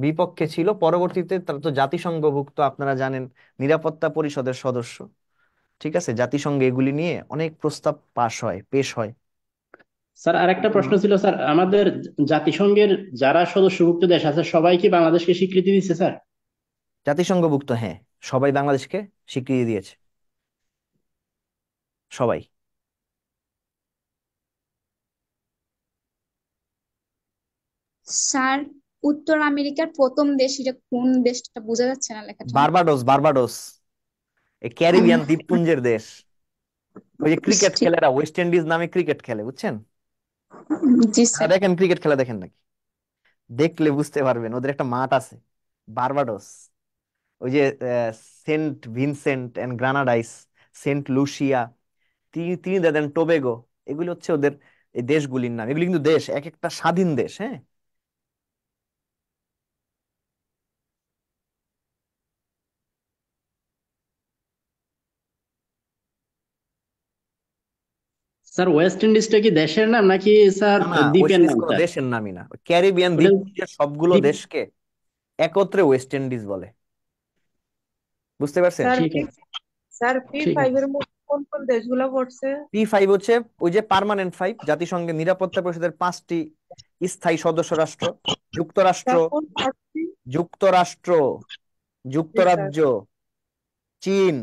বিপক্ষে ছিল। পরবর্তীতে তারা তো জাতিসংঘভুক্ত, আপনারা জানেন, নিরাপত্তা পরিষদের সদস্য। ঠিক আছে, জাতিসংঘে এগুলি নিয়ে অনেক প্রস্তাব পেশ হয়। স্যার আরেকটা প্রশ্ন ছিল স্যার, আমাদের জাতিসংঘের যারা সদস্যভুক্ত দেশ আছে সবাই কি বাংলাদেশকে স্বীকৃতি দিচ্ছে স্যার? জাতিসংঘভুক্ত, হ্যাঁ, সবাই বাংলাদেশকে স্বীকৃতি দিয়েছে, সবাই। স্যার, উত্তর আমেরিকার প্রথম দেশ এটা কোন দেশটা বোঝা যাচ্ছে না লেখাটা। বারবাডোস, বারবাডোস, এই ক্যারিবিয়ান দ্বীপপুঞ্জের দেশ। ওই যে ক্রিকেট ঠিক। খেলেরা ওয়েস্ট ইন্ডিজ নামে ক্রিকেট খেলে, বুঝছেন? জি আপনারা স্যার। দেখেন, ক্রিকেট খেলা দেখেন নাকি? দেখলে বুঝতে পারবেন, ওদের একটা মাঠ আছে, বারবাডোস। ওই যে Saint Vincent and Grenadines, Saint Lucia, Trinidad and Tobago, এগুলি হচ্ছে ওদের এই দেশগুলির নাম। এগুলি কিন্তু দেশ, এক একটা স্বাধীন দেশ, হ্যাঁ। স্যার ওয়েস্ট ইন্ডিজটা কি দেশের নাম নাকি স্যার না না, ওয়েস্ট দ্বীপের ইন্ডিজ নাম কোনো স্যার? দেশের নামই না। ক্যারিবিয়ান ওটা দ্বীপপুঞ্জের সবগুলো দ্বীপ। দেশকে একত্রে ওয়েস্ট ইন্ডিজ বলে, বুঝতে পারছেন? স্যার ঠিক পি আছে, স্যার পি ঠিক ফাইভ আছে। এর মধ্যে কোন কোন দেশগুলো পড়ছে? P5 হচ্ছে ওই যে পার্মানেন্ট ফাইভ, জাতিসংঘের নিরাপত্তা পরিষদের 5টি স্থায়ী সদস্য রাষ্ট্র: যুক্তরাষ্ট্র, স্যার কোন পাঁচটি? যুক্তরাষ্ট্র, জি স্যার। যুক্তরাজ্য, চীন,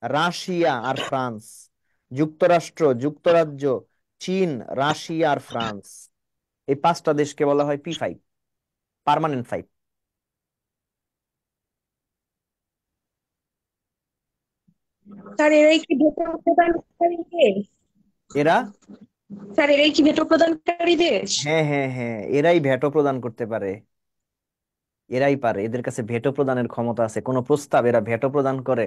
রাশিয়া আর ফ্রান্স। যুক্তরাষ্ট্র, যুক্তরাজ্য, চীন, রাশিয়া আর ফ্রান্স, এই 5টা দেশকে বলা হয় P5, পার্মানেন্ট ফাইভ। স্যার এরাই কি ভেটো প্রদানকারী দেশ? এরা, স্যার এরাই কি ভেটো প্রদানকারী দেশ? হ্যাঁ হ্যাঁ হ্যাঁ, এরাই ভেটো প্রদান করতে পারে, এরাই পারে। এদের কাছে ভেটো প্রদানের ক্ষমতা আছে। কোনো প্রস্তাব এরা ভেটো প্রদান করে,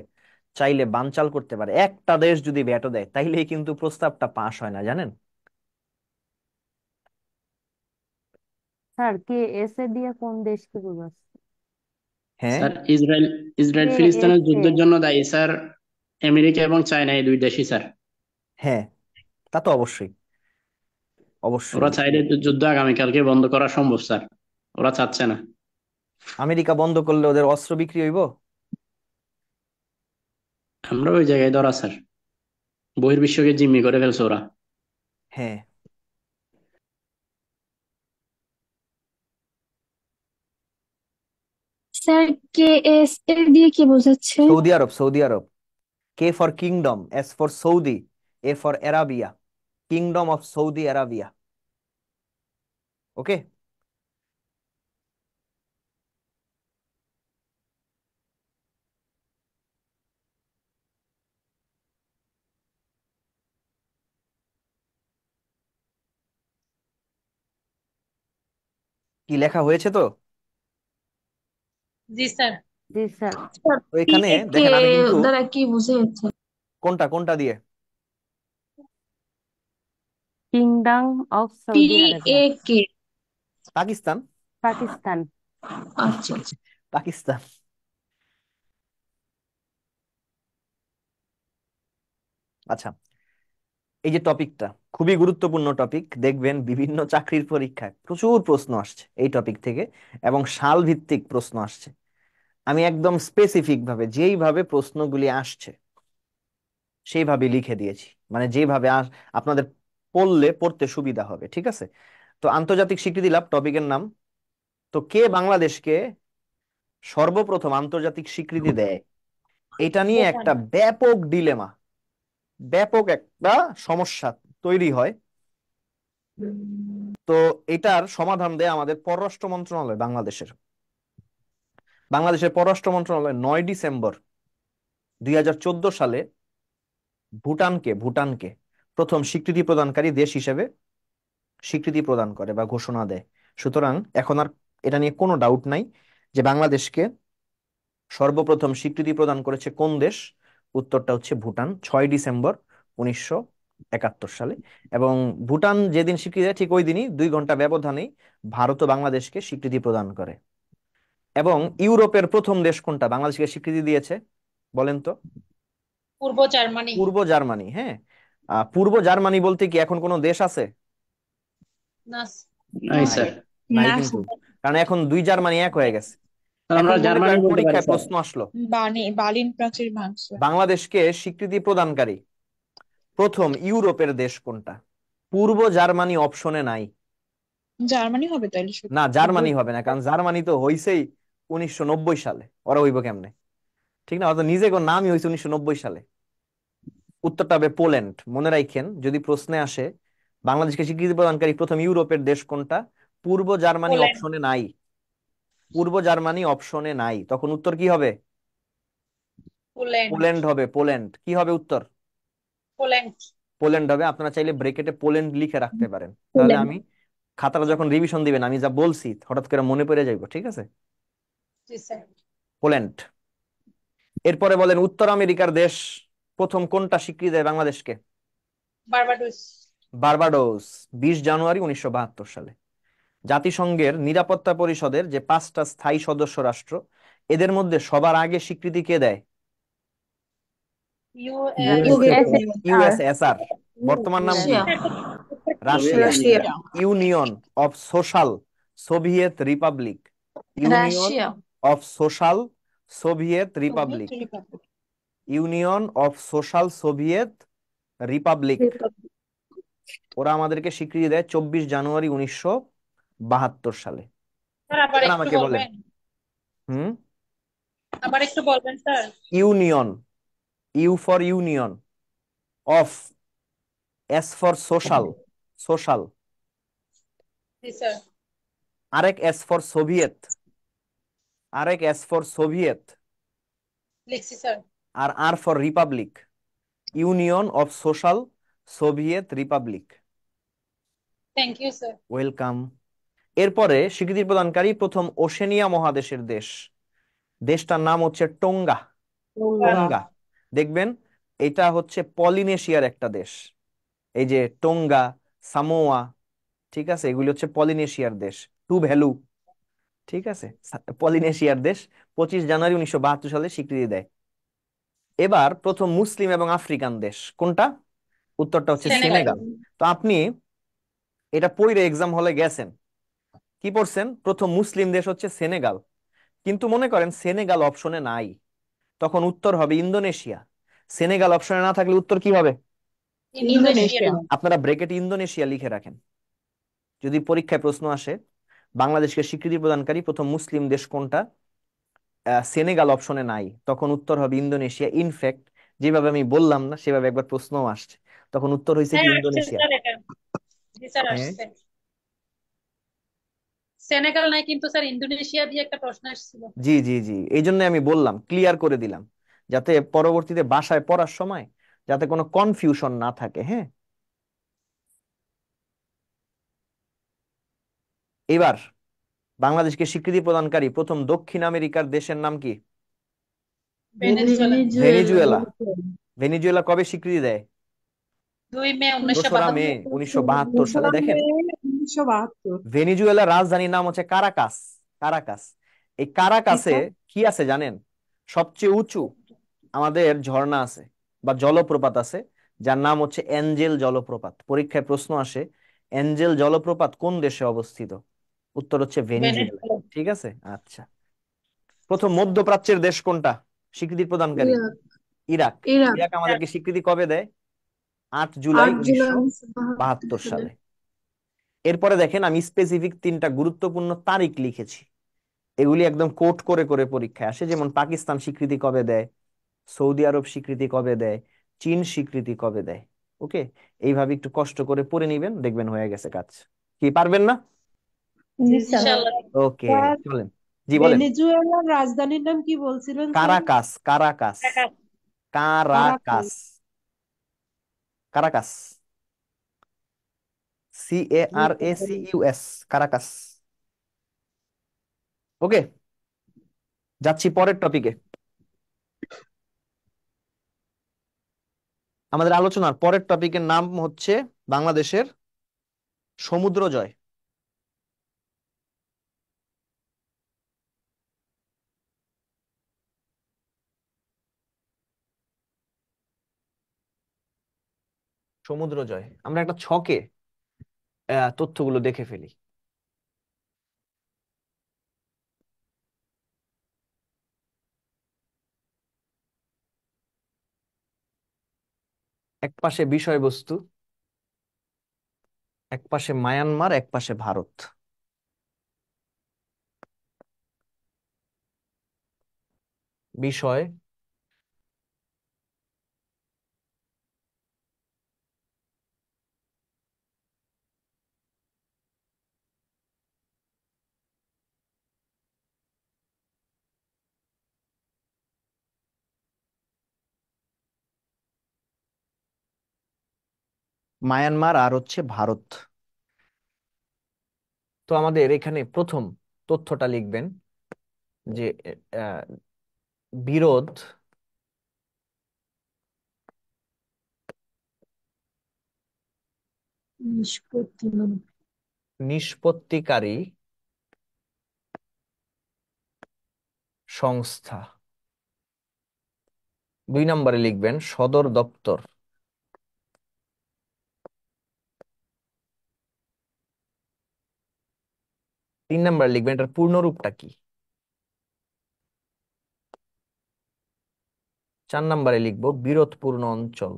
চাইলে বানচাল করতে পারে। একটা দেশ যদি ভেটো দেয় তাইলেই কিন্তু প্রস্তাবটা পাস হয় না, জানেন? স্যার কে এস এ দিয়ে কোন দেশকে বোঝাচ্ছে? হ্যাঁ sir Israel, Israel K S ফিলিস্তিনের এ? যুদ্ধের জন্য দায়ী স্যার আমেরিকা এবং চায়না, এই দুই দেশই স্যার। হ্যাঁ, তা তো অবশ্যই, অবশ্যই। ওরা চাইলে তো যুদ্ধ আগামীকালকে বন্ধ করা সম্ভব স্যার, ওরা চাচ্ছে না। আমেরিকা বন্ধ করলে ওদের অস্ত্র বিক্রি হইব? আমরা ওই জায়গায় ধরা স্যার, বহির্বিশ্বকে জিম্মি করে ফেলছে ওরা। হ্যাঁ, স্যার, কে এস এর দিয়ে কি বোঝাচ্ছে? সৌদি আরব, সৌদি আরব। K for kingdom, S for Saudi, A for Arabia, Kingdom of Saudi Arabia. Okay. কি লেখা হয়েছে তো? জি স্যার। জি স্যার। স্যার, তো পি এখানে এ কে দেখেন, আমি কিন্তু দ্বারা কি বোঝাচ্ছে? কোনটা কোনটা দিয়ে, Kingdom of P Saudi Arabia. A K. Pakistan, Pakistan. আচ্ছা আচ্ছা। পাকিস্তান। আচ্ছা, এই যে টপিকটা খুবই গুরুত্বপূর্ণ টপিক, দেখবেন বিভিন্ন চাকরির পরীক্ষায় প্রচুর প্রশ্ন আসছে এই টপিক থেকে, এবং সাল ভিত্তিক প্রশ্ন আসছে। আমি একদম স্পেসিফিক ভাবে যেইভাবে প্রশ্নগুলি আসছে সেইভাবে লিখে দিয়েছি, মানে যেভাবে আপনাদের পড়তে সুবিধা হবে, ঠিক আছে? তো আন্তর্জাতিক স্বীকৃতি লাভ টপিকের নাম। তো কে বাংলাদেশকে সর্বপ্রথম আন্তর্জাতিক স্বীকৃতি দেয়, এটা নিয়ে ভুটান। একটা ব্যাপক ডিলেমা, ব্যাপক একটা সমস্যা তৈরি হয়। তো এটার সমাধান দেয় আমাদের পররাষ্ট্র মন্ত্রণালয়, বাংলাদেশের পররাষ্ট্র মন্ত্রণালয় 9 ডিসেম্বর 2014 সালে ভুটানকে প্রথম স্বীকৃতি প্রদানকারী দেশ হিসেবে স্বীকৃতি প্রদান করে বা ঘোষণা দেয়। সুতরাং এখন আর এটা নিয়ে কোনো ডাউট নাই যে বাংলাদেশকে সর্বপ্রথম স্বীকৃতি প্রদান করেছে কোন দেশ। উত্তরটা হচ্ছে ভুটান, 6 ডিসেম্বর 1971 সালে। এবং ভুটান যেদিন স্বীকৃতি দেয় ঠিক ওই দিনই 2 ঘন্টা ব্যবধানেই ভারত ও বাংলাদেশকে স্বীকৃতি প্রদান করে। এবং ইউরোপের প্রথম দেশ কোনটা বাংলাদেশকে স্বীকৃতি দিয়েছে, বলেন তো? পূর্ব জার্মানি। পূর্ব জার্মানি, হ্যাঁ। পূর্ব জার্মানি বলতে কি এখন কোনো দেশ আছে? না নাই নাই, স্যার। নাই না কিন্তু, স্যার। কারণ এখন 2 জার্মানি এক হয়ে গেছে। স্যার এখন আমরা মনে জার্মানি করেন বলতে পারি পরীক্ষায় স্যার। প্রশ্ন আসলো, বার্লিন প্রাচীর ভাঙছে। বাংলাদেশকে স্বীকৃতি প্রদানকারী প্রথম ইউরোপের দেশ কোনটা? পূর্ব জার্মানি অপশনে নাই। জার্মানি হবে তাইলে না, সত্যি জার্মানি হবে না, কারণ জার্মানি তো হইছেই 1990 সালে, ওরা হইব কেমনে? ঠিক না, অত নিজে কোন নামই হয়েছে 1990 সালে। উত্তরটা হবে পোল্যান্ড। মনে রাখেন, যদি প্রশ্নে আসে বাংলাদেশকে স্বীকৃতি প্রদানকারী প্রথম ইউরোপের দেশ কোনটা, পূর্ব জার্মানি পোল্যান্ড। অপশনে নাই, পূর্ব জার্মানি অপশনে নাই, তখন উত্তর কি হবে? পোল্যান্ড। পোল্যান্ড হবে। পোল্যান্ড কি হবে উত্তর? পোল্যান্ড। পোল্যান্ড হবে। আপনারা চাইলে ব্রেকেটে পোল্যান্ড লিখে রাখতে পারেন, তাহলে পোল্যান্ড। আমি খাতাটা যখন রিভিশন দিবেন আমি যা বলছি হঠাৎ করে মনে পড়ে যাইব, ঠিক আছে? জি স্যার। পোল্যান্ড। এরপরে বলেন, উত্তর আমেরিকার দেশ প্রথম কোনটা স্বীকৃতি দেয় বাংলাদেশকে? বার্বাডোস। বার্বাডোস, 20 জানুয়ারি 1972 সালে। জাতিসংঘের নিরাপত্তা পরিষদের যে 5টা স্থায়ী সদস্য রাষ্ট্র, এদের মধ্যে সবার আগে স্বীকৃতি কে দেয়? ইউএসএ। USA USSR. বর্তমান নাম কি? Russia. Russia. Russia. Union of social Soviet Republic. Union Russia. Of social Soviet Republic. Union of social Soviet Republic. ওরা আমাদেরকে স্বীকৃতি দেয় 24 জানুয়ারি 1972 সালে। স্যার আবার এবার একটু আমাকে বলেন। বলবেন? হুম। আবার একটু বলবেন sir? Union, U for union, of, S for social, social, জি স্যার। আরেক এস ফর সোভিয়েত, আরেক এস ফর সোভিয়েত, লিখছি স্যার। আর R for republic. Union of social Soviet republic. Thank you sir. Welcome. এরপরে স্বীকৃতি প্রদানকারী প্রথম ওশেনিয়া মহাদেশের দেশ, দেশটার নাম হচ্ছে টোঙ্গা। টোঙ্গা। দেখবেন এটা হচ্ছে পলিনেশিয়ার একটা দেশ। এই যে টোঙ্গা, সামোয়া, ঠিক আছে, এগুলি হচ্ছে পলিনেশিয়ার দেশ। টু ভ্যালু, ঠিক আছে, পলিনেশিয়ার দেশ। 25 জানুয়ারি 1972 সালে স্বীকৃতি দেয়। এবার প্রথম মুসলিম এবং আফ্রিকান দেশ কোনটা? উত্তরটা হচ্ছে সেনেগাল। সেনেগাল। তো আপনি এটা পড়ে এক্সাম হলে গেছেন, কি পড়ছেন? প্রথম মুসলিম দেশ হচ্ছে সেনেগাল, কিন্তু মনে করেন সেনেগাল অপশনে নাই, তখন উত্তর হবে ইন্দোনেশিয়া। সেনেগাল অপশনে না থাকলে উত্তর কি হবে? ইন্দোনেশিয়া। আপনারা ব্রেকেটে ইন্দোনেশিয়া লিখে রাখেন। যদি পরীক্ষায় প্রশ্ন আসে বাংলাদেশকে স্বীকৃতি প্রদানকারী প্রথম মুসলিম দেশ কোনটা, সেনেগাল অপশনে নাই, তখন উত্তর হবে ইন্দোনেশিয়া। ইনফ্যাক্ট যেভাবে আমি বললাম না সেভাবে একবার প্রশ্নও আসছে, তখন উত্তর হয়েছে কি হ্যাঁ আসছে ইন্দোনেশিয়া। স্যার এটা। জি স্যার হ্যাঁ, আসছে। সেনেগাল নাই, কিন্তু স্যার ইন্দোনেশিয়া দিয়ে একটা প্রশ্ন আসছিল। জি জি জি, এই জন্য আমি বললাম, ক্লিয়ার করে দিলাম, যাতে পরবর্তীতে বাসায় পড়ার সময় যাতে কোনো কনফিউশন না থাকে। হ্যাঁ, এবার বাংলাদেশকে স্বীকৃতি প্রদানকারী প্রথম দক্ষিণ আমেরিকার দেশের নাম কি? ভেনেজুয়েলা। ভেনিজুয়েলা। ভেনিজুয়েলা কবে স্বীকৃতি দেয়? 2 মে দোসরা মে 1972। 1972 সালে। দেখেন, 1972। ভেনিজুয়েলার রাজধানীর নাম হচ্ছে কারাকাস। কারাকাস। এই কারাকাসে কি আছে জানেন? সবচেয়ে উঁচু আমাদের ঝর্ণা আছে বা জলপ্রপাত আছে, যার নাম হচ্ছে এঞ্জেল জলপ্রপাত। পরীক্ষায় প্রশ্ন আসে, এঞ্জেল জলপ্রপাত কোন দেশে অবস্থিত? উত্তর হচ্ছে ভেনিজুয়েলা। ভেনেজুয়েলা। ঠিক আছে, আচ্ছা। প্রথম মধ্যপ্রাচ্যের দেশ কোনটা স্বীকৃতি প্রদানকারী? ইরাক। ইরাক। ইরাক। ইরাক আমাদেরকে স্বীকৃতি কবে দেয়? 8 জুলাই 8 জুলাই 1972 1972 সালে। সালে। এরপরে দেখেন, আমি স্পেসিফিক 3টা গুরুত্বপূর্ণ তারিখ লিখেছি, এগুলি একদম কোট করে করে পরীক্ষায় আসে। যেমন পাকিস্তান স্বীকৃতি কবে দেয়, সৌদি আরব স্বীকৃতি কবে দেয়, চীন স্বীকৃতি কবে দেয়। ওকে, এইভাবে একটু কষ্ট করে পড়ে নিবেন, দেখবেন হয়ে গেছে কাজ। কি পারবেন না? জি স্যার। ইনশাআল্লাহ। ওকে, স্যার, চলেন। জি বলেন। ভেনেজুয়েলার রাজধানীর নাম কি বলছিলেন sir? Caracas. Caracas. Dhaka. Caracas. Caracas. Caracas. CARACUS। Caracas. Okay, যাচ্ছি পরের টপিকে। আমাদের আলোচনার পরের টপিকের নাম হচ্ছে বাংলাদেশের সমুদ্র জয়। সমুদ্র জয়, আমরা একটা ছকে তথ্যগুলো দেখে ফেলি। এক পাশে বিষয়বস্তু, এক পাশে মায়ানমার, এক পাশে ভারত। বিষয় মায়ানমার আর হচ্ছে ভারত। তো আমাদের এখানে প্রথম তথ্যটা লিখবেন যে আহ, বিরোধ নিষ্পত্তি নিষ্পত্তিকারী সংস্থা। 2 নম্বরে লিখবেন সদর দপ্তর। 3 নম্বরে লিখবেন এটার পূর্ণরূপটা কি। 4 নম্বরে লিখবো বিরোধপূর্ণ অঞ্চল।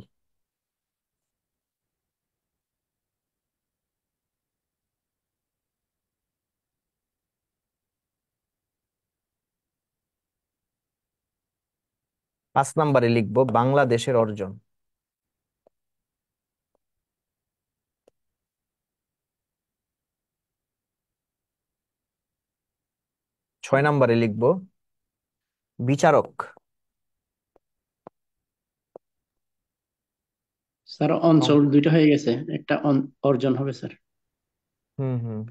পাঁচ নম্বরে লিখবো বাংলাদেশের অর্জন। 6 নম্বরে লিখবো বিচারক। স্যার অঞ্চল দুইটা হয়ে গেছে, একটা অর্জন হবে স্যার। হুম হুম।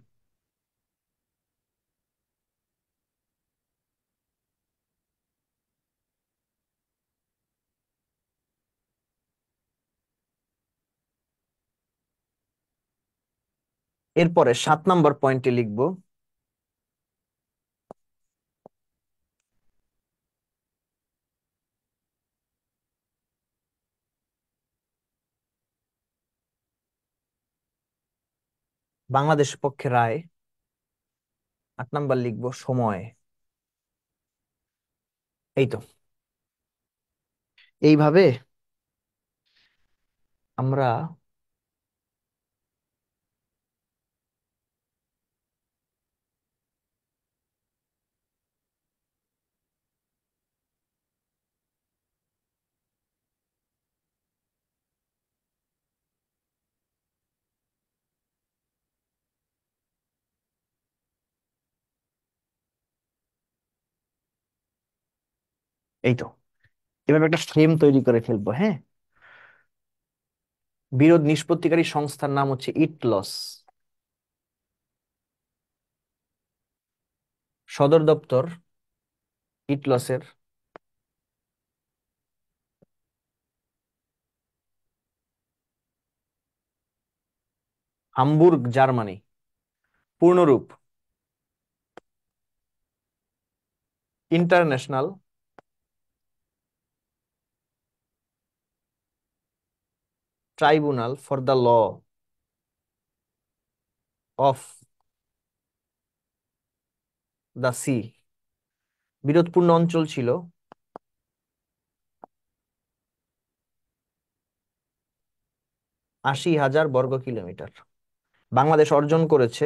এরপরে 7 নম্বর পয়েন্টে লিখবো বাংলাদেশের পক্ষে রায়। 8 নম্বর লিখবো সময়। এই তো, এইভাবে আমরা এই তো এভাবে একটা ফ্রেম তৈরি করে ফেলবো। হ্যাঁ, বিরোধ নিষ্পত্তিকারী সংস্থার নাম হচ্ছে ইটলস। সদর দপ্তর ইটলসের হামবুর্গ, জার্মানি। পূর্ণরূপ International tribunal for the law of the Sea. বিরোধপূর্ণ অঞ্চল ছিল 80,000 বর্গ কিলোমিটার। বাংলাদেশ অর্জন করেছে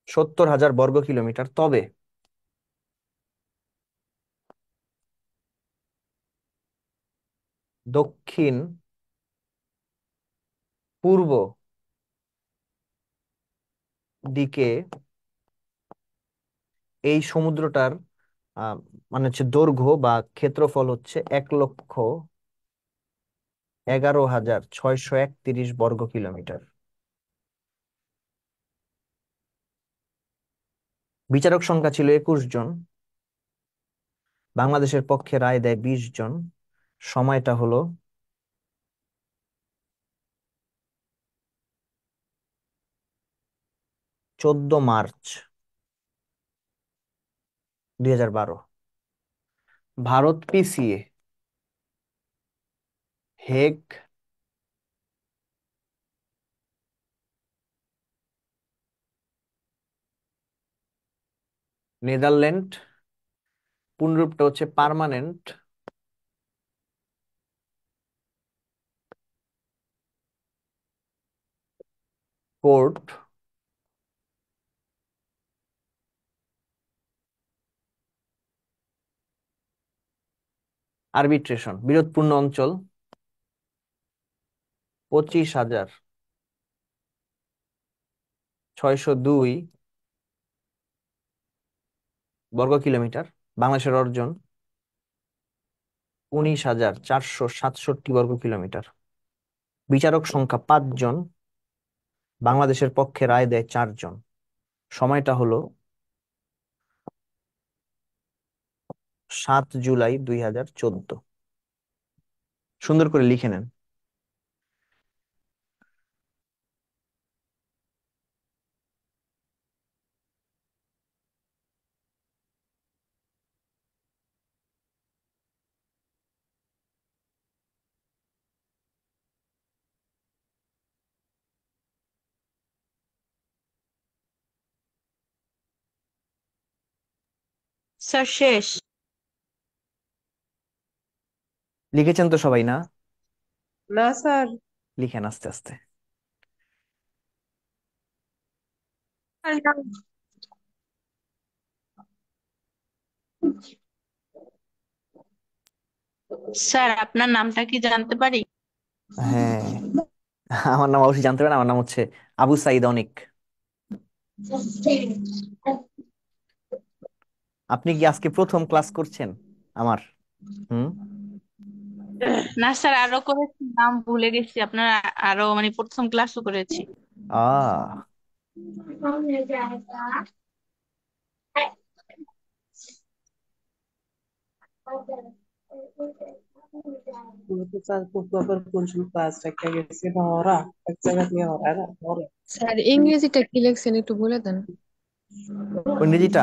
70,000 বর্গ কিলোমিটার। তবে দক্ষিণ পূর্ব দিকে এই সমুদ্রটার আহ, মানে হচ্ছে দৈর্ঘ্য বা ক্ষেত্রফল হচ্ছে 1,11,631 বর্গ কিলোমিটার। বিচারক সংখ্যা ছিল 21 জন। বাংলাদেশের পক্ষে রায় দেয় 20 জন। সময়টা হলো 14 মার্চ 2012। ভারত পিছিয়ে হেগ নেদারল্যান্ড। পূর্ণরূপটা হচ্ছে পার্মানেন্ট কোর্ট, আরবিট্রেশন। বিরোধপূর্ণ অঞ্চল 25,602 বর্গ কিলোমিটার। বাংলাদেশের অর্জন 19,467 বর্গ কিলোমিটার। বিচারক সংখ্যা 5 জন। বাংলাদেশের পক্ষে রায় দেয় 4 জন। সময়টা হলো 7 জুলাই 2014। সুন্দর করে লিখে নেন। স্যার শেষ। লিখেছেন তো সবাই না? না স্যার। লিখেন আস্তে আস্তে। স্যার আপনার নামটা কি জানতে পারি? হ্যাঁ, আমার নাম অবশ্যই জানতে পারেন। আমার নাম হচ্ছে আবু সাইদ অনিক। আপনি কি আজকে প্রথম ক্লাস করছেন আমার? হুম। না স্যার, আরো করেছি, নাম ভুলে গেছি আপনার। আরো মানে প্রথম ক্লাসও করেছি। আহ স্যার আবার কোন ক্লাস একটা গেছে না ওরা এক জায়গা দিয়ে ওরা না ওরা স্যার ইংরেজিটা কি লিখছেন একটু বলে দেন। ইংরেজিটা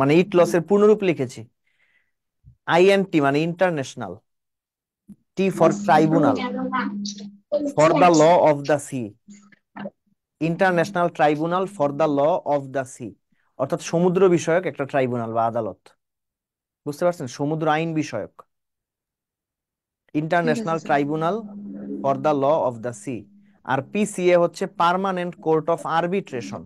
মানে ইট লসের পূর্ণরূপ লিখেছি। INT মানে international, T for tribunal, for the law of the sea. International tribunal for the law of the sea, অর্থাৎ সমুদ্র বিষয়ক একটা ট্রাইব্যুনাল বা আদালত। বুঝতে পারছেন? সমুদ্র আইন বিষয়ক ঠিক আছে international sir. Tribunal for the law of the sea. আর PCA হচ্ছে permanent court of arbitration.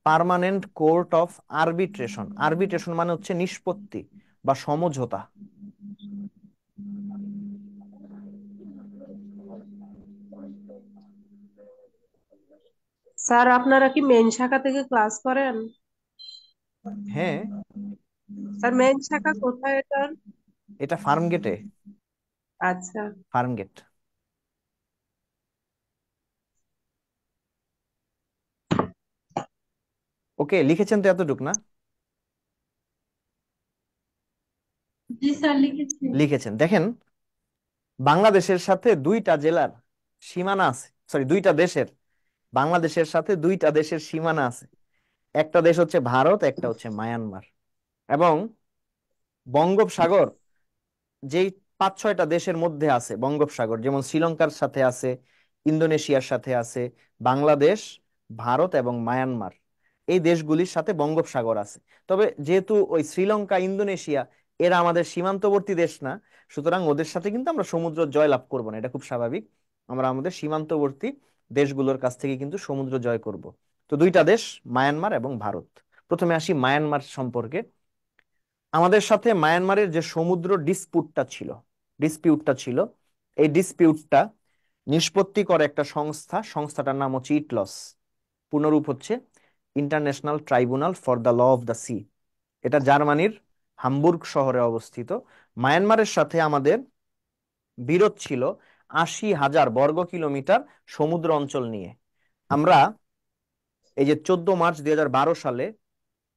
Permanent court of arbitration. Arbitration মানে হচ্ছে নিষ্পত্তি বা সমঝোতা। স্যার আপনারা কি মেইন শাখা থেকে ক্লাস করেন? হ্যাঁ, স্যার মেইন শাখা কোথায় এটা? এটা ফার্ম গেটে। আচ্ছা। Farm gate. ওকে, লিখেছেন তো এতটুক না? জি স্যার লিখেছি। লিখেছেন। দেখেন, বাংলাদেশের সাথে 2টা জেলার সীমানা আছে, সরি 2টা দেশের, বাংলাদেশের সাথে 2টা দেশের সীমানা আছে। একটা দেশ হচ্ছে ভারত, একটা হচ্ছে মায়ানমার। এবং বঙ্গোপসাগর যেই 5-6টা দেশের মধ্যে আছে বঙ্গোপসাগর, যেমন শ্রীলঙ্কার সাথে আছে, ইন্দোনেশিয়ার সাথে আছে, বাংলাদেশ, ভারত এবং মায়ানমার, এই দেশগুলির সাথে বঙ্গোপসাগর আছে। তবে যেহেতু ওই শ্রীলঙ্কা, ইন্দোনেশিয়া এরা আমাদের সীমান্তবর্তী দেশ না, সুতরাং ওদের সাথে কিন্তু আমরা সমুদ্র জয়লাভ করব না, এটা খুব স্বাভাবিক। আমরা আমাদের সীমান্তবর্তী দেশগুলোর কাছ থেকে কিন্তু সমুদ্র জয় করব। তো 2টা দেশ, মায়ানমার এবং ভারত। প্রথমে আসি মায়ানমার সম্পর্কে। আমাদের সাথে মায়ানমারের যে সমুদ্র ডিসপিউটটা ছিল, এই ডিসপিউটটা নিষ্পত্তি করে একটা সংস্থা। সংস্থাটার নাম হচ্ছে ইটলস। পূর্ণরূপ হচ্ছে international tribunal for the law of the sea. এটা জার্মানির হামবুর্গ শহরে অবস্থিত। মায়ানমারের সাথে আমাদের বিরোধ ছিল 80,000 বর্গ কিলোমিটার সমুদ্র অঞ্চল নিয়ে। আমরা এই যে 14 মার্চ 2012 সালে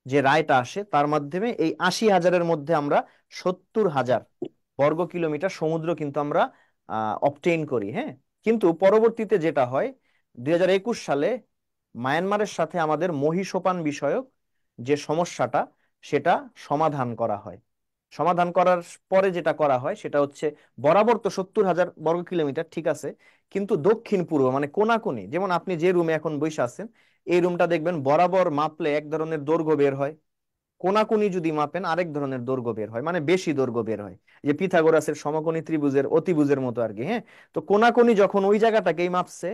যে রায়টা আসে, তার মাধ্যমে এই 80,000-এর মধ্যে আমরা 70,000 বর্গ কিলোমিটার সমুদ্র কিন্তু আমরা অবটেইন করি। হ্যাঁ, কিন্তু পরবর্তীতে যেটা হয়, 2021 সালে মায়ানমারের সাথে আমাদের মহীসোপান বিষয়ক যে সমস্যাটা, সেটা সমাধান করা হয়। সমাধান করার পরে যেটা করা হয় সেটা হচ্ছে, বরাবর তো 70,000 বর্গ কিলোমিটার ঠিক আছে, কিন্তু দক্ষিণ পূর্ব মানে কোনাকুনি, যেমন আপনি যে রুমে এখন বসে আছেন, এই রুমটা দেখবেন বরাবর মাপলে এক ধরনের দৈর্ঘ্য বের হয়, কোনাকুনি যদি মাপেন আরেক ধরনের দৈর্ঘ্য বের হয়, মানে বেশি দৈর্ঘ্য বের হয়। যে পিথাগোরাসের সমকোণী ত্রিভুজের অতিভুজের মতো আর কি। হ্যাঁ, তো কোনাকুনি যখন ওই জায়গাটাকেই মাপছে,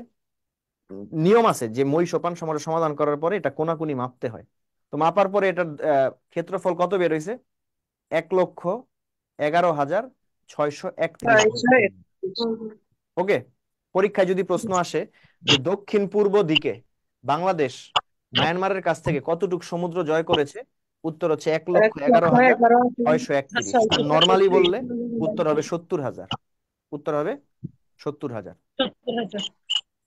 নিয়ম আছে যে মই সোপান সমস্যা সমাধান করার পরে এটা কোনাকুনি মাপতে হয়। তো মাপার পরে এটার ক্ষেত্রফল কত বের হয়েছে? ১,১১,৬৩১ বর্গ ছয় কিলোমিটার। ওকে, পরীক্ষায় যদি প্রশ্ন আসে যে দক্ষিণ পূর্ব দিকে বাংলাদেশ মায়ানমারের কাছ থেকে কতটুকু সমুদ্র জয় করেছে, উত্তর হচ্ছে ১,১১,৬৩১। আর নর্মালি বললে উত্তর হবে ৭০,০০০। উত্তর হবে ৭০,০০০। ৭০,০০০।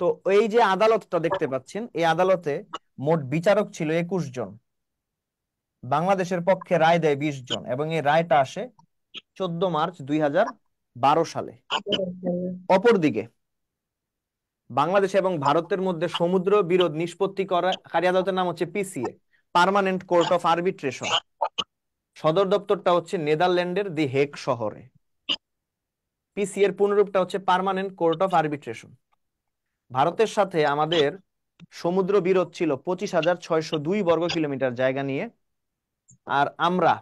তো এই যে আদালতটা দেখতে পাচ্ছেন, এই আদালতে মোট বিচারক ছিল ২১ জন। বাংলাদেশের পক্ষে রায় দেয় ২০ জন এবং এই রায়টা আসে ১৪ মার্চ ২০১২ সালে। অপরদিকে বাংলাদেশ এবং ভারতের মধ্যে সমুদ্র বিরোধ নিষ্পত্তিকারী আদালতের নাম হচ্ছে PCA, permanent court of arbitration. সদর দপ্তরটা হচ্ছে নেদারল্যান্ডের দি হেগ শহরে। পিসিএ এর পূর্ণরূপটা হচ্ছে পার্মানেন্ট কোর্ট অফ আরবিট্রেশন। ভারতের সাথে আমাদের সমুদ্র বিরোধ ছিল ২৫,৬০২ বর্গ কিলোমিটার জায়গা নিয়ে, আর আমরা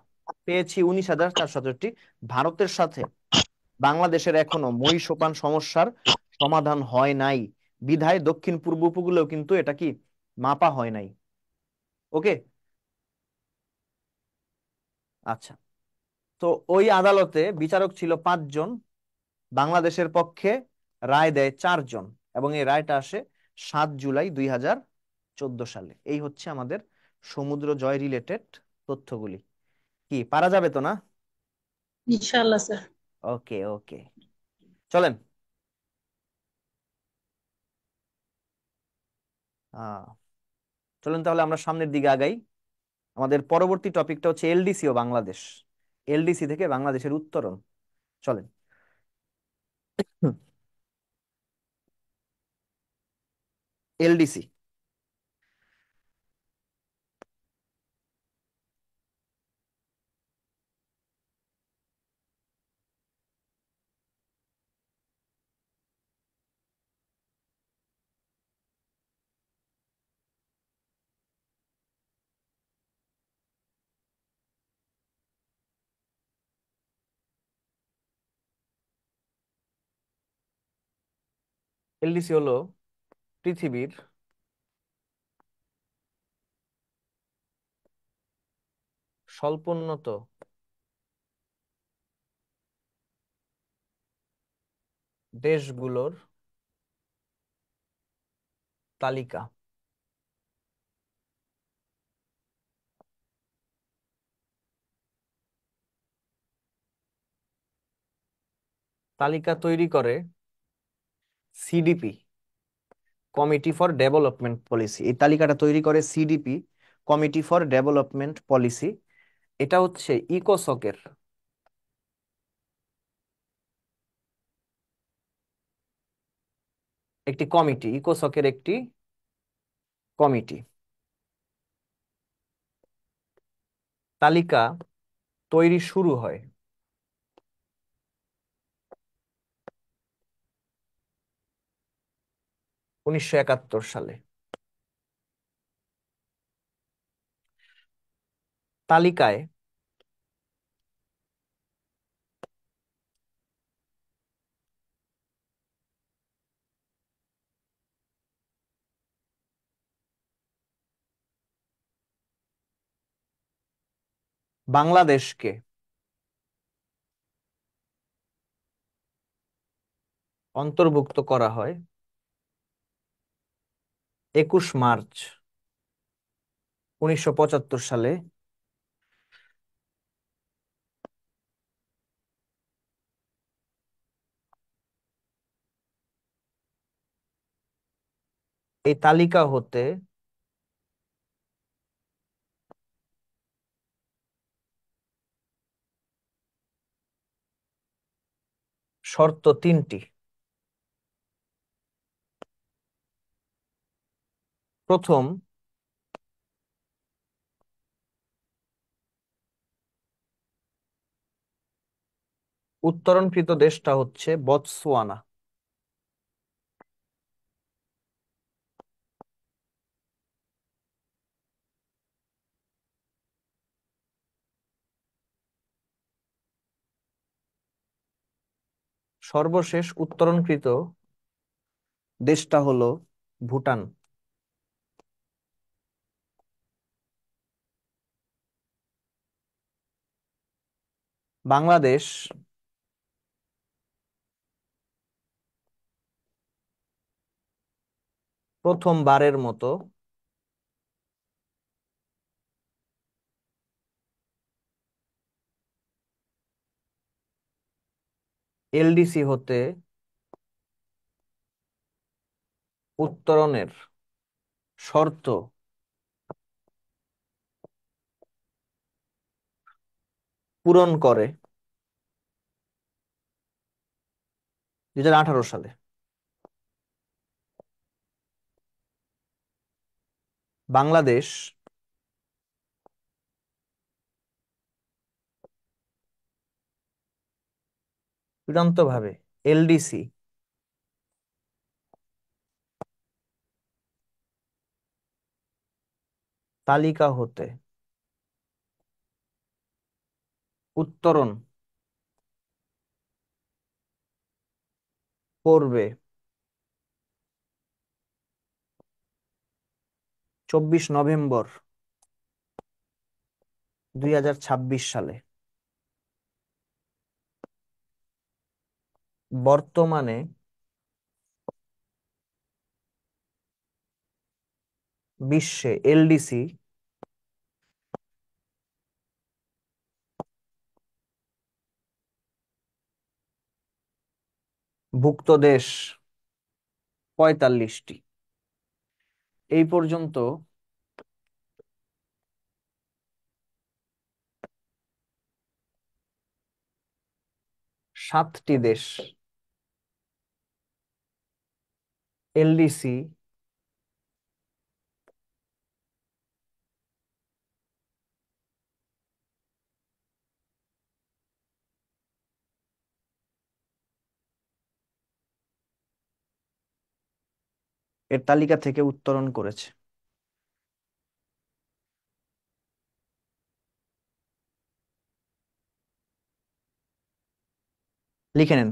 পেয়েছি ১৯,৪৬৭। ভারতের সাথে বাংলাদেশের এখনো মই সোপান সমস্যার সমাধান হয় নাই, বিধায় দক্ষিণ পূর্ব উপকূলেও কিন্তু এটা কি মাপা হয় নাই। ওকে, আচ্ছা। তো ওই আদালতে বিচারক ছিল ৫ জন, বাংলাদেশের পক্ষে রায় দেয় ৪ জন এবং এই রায়টা আসে ৭ জুলাই ২০১৪ সালে। এই হচ্ছে আমাদের সমুদ্র জয় রিলেটেড তথ্যগুলি। কি পারা যাবে তো না? ইনশাআল্লাহ স্যার। ওকে ওকে, চলেন। আহ চলেন তাহলে আমরা সামনের দিকে আগাই। আমাদের পরবর্তী টপিকটা হচ্ছে এলডিসি ও বাংলাদেশ, এলডিসি থেকে বাংলাদেশের উত্তরণ। চলেন। এলডিসি এলডিসি হলো পৃথিবীর স্বল্পোন্নত দেশগুলোর তালিকা। তালিকা তৈরি করে CDP, committee for development policy. এই তালিকাটা তৈরি করে CDP, committee for development policy. এটা হচ্ছে ইকোসকের একটি কমিটি, ইকোসকের একটি কমিটি। তালিকা তৈরি শুরু হয় ১৯৭১ সালে। তালিকায় বাংলাদেশকে অন্তর্ভুক্ত করা হয় ২১ মার্চ ১৯৭৫ সালে। এই তালিকা হতে শর্ত ৩টি। প্রথম, উত্তরণকৃত দেশটা হচ্ছে বতসোয়ানা। সর্বশেষ উত্তরণকৃত দেশটা হলো ভুটান। বাংলাদেশ প্রথমবারের মতো এলডিসি হতে উত্তরণের শর্ত পূরণ করে 2018 সালে। বাংলাদেশ চূড়ান্তভাবে এলডিসি তালিকা হতে উত্তরণ করবে 24 নভেম্বর 2026 সালে। বর্তমানে বিশ্বে এলডিসি ভুক্ত দেশ 45টি। এই পর্যন্ত সাতটি দেশ এলডিসি এর তালিকা থেকে উত্তরণ করেছে। লিখে নেন।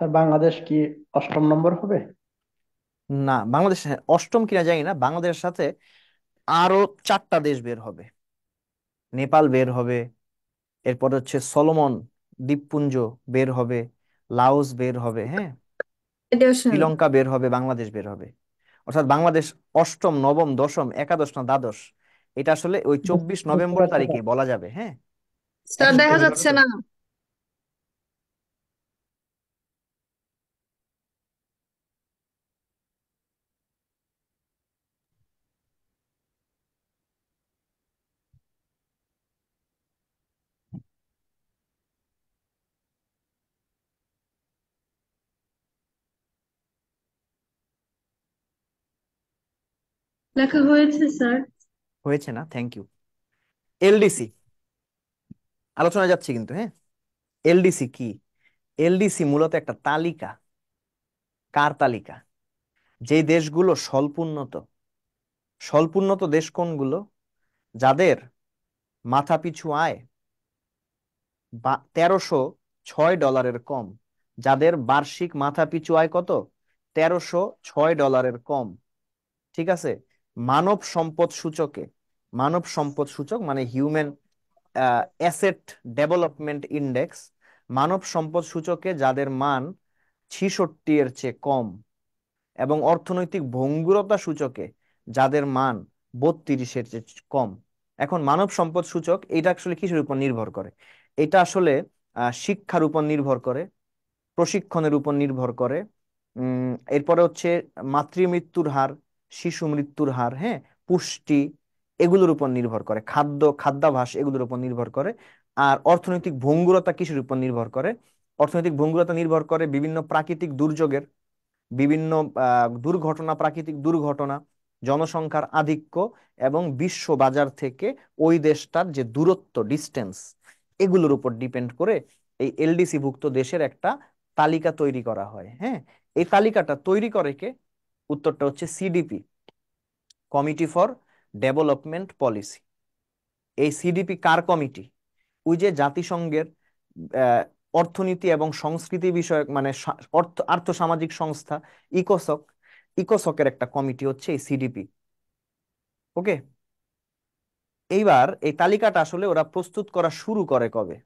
স্যার বাংলাদেশ কি 8ম নম্বর হবে? না, বাংলাদেশ অষ্টম কিনা জানি না। বাংলাদেশের সাথে আরো 4টা দেশ বের হবে। নেপাল বের হবে, এরপর হচ্ছে সলোমন দ্বীপপুঞ্জ বের হবে, লাওস বের হবে, হ্যাঁ, শ্রীলঙ্কা বের হবে, বাংলাদেশ বের হবে। অর্থাৎ বাংলাদেশ অষ্টম, নবম, দশম, একাদশ না দ্বাদশ, এটা আসলে ওই 24 বুঝতে নভেম্বর পারছি তারিখে স্যার। বলা যাবে। হ্যাঁ, স্যার এত দেখা সহজে হবে যাচ্ছে তো? না। লেখা হয়েছে স্যার। হয়েছে না? Thank you. এলডিসি আলোচনা যাচ্ছে কিন্তু, হ্যাঁ। এলডিসি কি? এলডিসি মূলত একটা তালিকা। কার তালিকা? যে দেশগুলো স্বল্পোন্নত। স্বল্পোন্নত দেশ কোনগুলো? যাদের মাথাপিছু আয় 1306 ডলারের কম। যাদের বার্ষিক মাথাপিছু আয় কত? 1306 ডলারের কম। ঠিক আছে। মানব সম্পদ সূচকে, মানব সম্পদ সূচক মানে হিউম্যান অ্যাসেট ডেভেলপমেন্ট ইন্ডেক্স, মানব সম্পদ সূচকে যাদের মান 66 এর চেয়ে কম, এবং অর্থনৈতিক ভঙ্গুরতা সূচকে যাদের মান 32-এর চেয়ে কম। এখন মানব সম্পদ সূচক এটা আসলে কিসের উপর নির্ভর করে? এটা আসলে শিক্ষার উপর নির্ভর করে, প্রশিক্ষণের উপর নির্ভর করে। এরপরে হচ্ছে মাতৃমৃত্যুর হার, শিশু মৃত্যুর হার, হ্যাঁ, পুষ্টি, এগুলোর উপর নির্ভর করে, খাদ্যাভ্যাস এগুলোর উপর নির্ভর করে। আর অর্থনৈতিক ভঙ্গুরতা কিসের উপর নির্ভর করে? অর্থনৈতিক ভঙ্গুরতা নির্ভর করে বিভিন্ন প্রাকৃতিক দুর্যোগের, বিভিন্ন দুর্ঘটনা, প্রাকৃতিক দুর্ঘটনা, জনসংখ্যার আধিক্য এবং বিশ্ব বাজার থেকে ওই দেশটার যে দূরত্ব, ডিস্টেন্স, এগুলোর উপর ডিপেন্ড করে এই এলডিসি ভুক্ত দেশের একটা তালিকা তৈরি করা হয়। হ্যাঁ, এই তালিকাটা তৈরি করে কে? উত্তরটা হচ্ছে CDP, committee for development policy. এই সিডিপি কার কমিটি? ওই যে জাতিসংঘের আহ, অর্থনীতি এবং সংস্কৃতি বিষয়ক মানে আর্থসামাজিক সংস্থা ইকোসক, ইকোসকের একটা কমিটি হচ্ছে এই সিডিপি। ওকে, এইবার এই তালিকাটা আসলে ওরা প্রস্তুত করা শুরু করে কবে?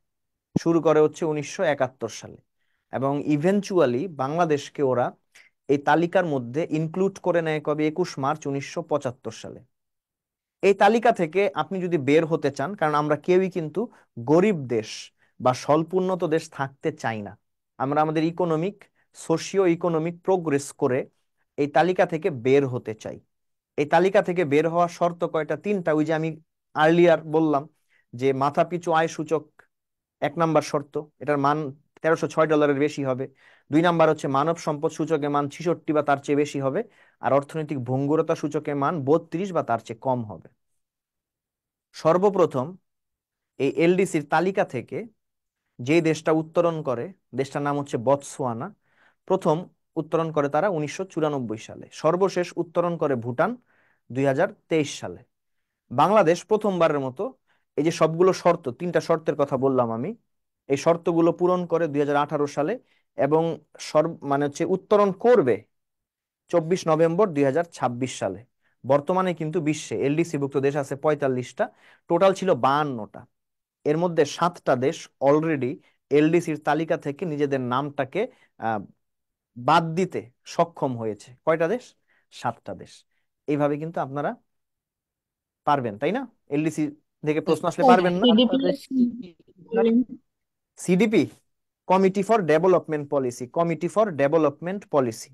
শুরু করে হচ্ছে 1971 সালে, এবং ইভেনচুয়ালি বাংলাদেশকে ওরা এই তালিকার মধ্যে ইনক্লুড করে নেয় কবে? 21 মার্চ 1975 সালে। এই তালিকা থেকে আপনি যদি বের হতে চান, কারণ আমরা কেউই কিন্তু গরিব দেশ বা স্বল্পোন্নত দেশ থাকতে চাই না, আমরা আমাদের ইকোনমিক, সোশিও ইকোনমিক প্রোগ্রেস করে এই তালিকা থেকে বের হতে চাই। এই তালিকা থেকে বের হওয়ার শর্ত কয়টা? তিনটা। ওই যে আমি আর্লিয়ার বললাম যে মাথাপিছু আয় সূচক 1 নাম্বার শর্ত, এটার মান $1306 বেশি হবে। 2 নাম্বার হচ্ছে মানব সম্পদ সূচকের মান 66 বা তার চেয়ে বেশি হবে। আর অর্থনৈতিক ভঙ্গুরতা সূচকের মান 32 বা তার চেয়ে কম হবে। সর্বপ্রথম এই এলডিসির তালিকা থেকে যে দেশটা উত্তরণ করে, দেশটার নাম হচ্ছে বতসোয়ানা। প্রথম উত্তরণ করে তারা 1994 সালে। সর্বশেষ উত্তরণ করে ভুটান 2023 সালে। বাংলাদেশ প্রথমবারের মতো এই যে সবগুলো শর্ত, 3টা শর্তের কথা বললাম আমি, এই শর্তগুলো পূরণ করে 2018 সালে, এবং মানে হচ্ছে উত্তরণ করবে 24 নভেম্বর 2026 সালে। বর্তমানে কিন্তু বিশ্বে এলডিসি ভুক্ত দেশ আছে 45টা, টোটাল ছিল 52টা। এর মধ্যে 7টা দেশ অলরেডি এলডিসির তালিকা থেকে নিজেদের নামটাকে আহ, বাদ দিতে সক্ষম হয়েছে। কয়টা দেশ? 7টা দেশ। এইভাবে কিন্তু আপনারা পারবেন, তাই না? এলডিসি থেকে প্রশ্ন আসলে পারবেন না? CDP CDP, committee for development policy, committee for development policy.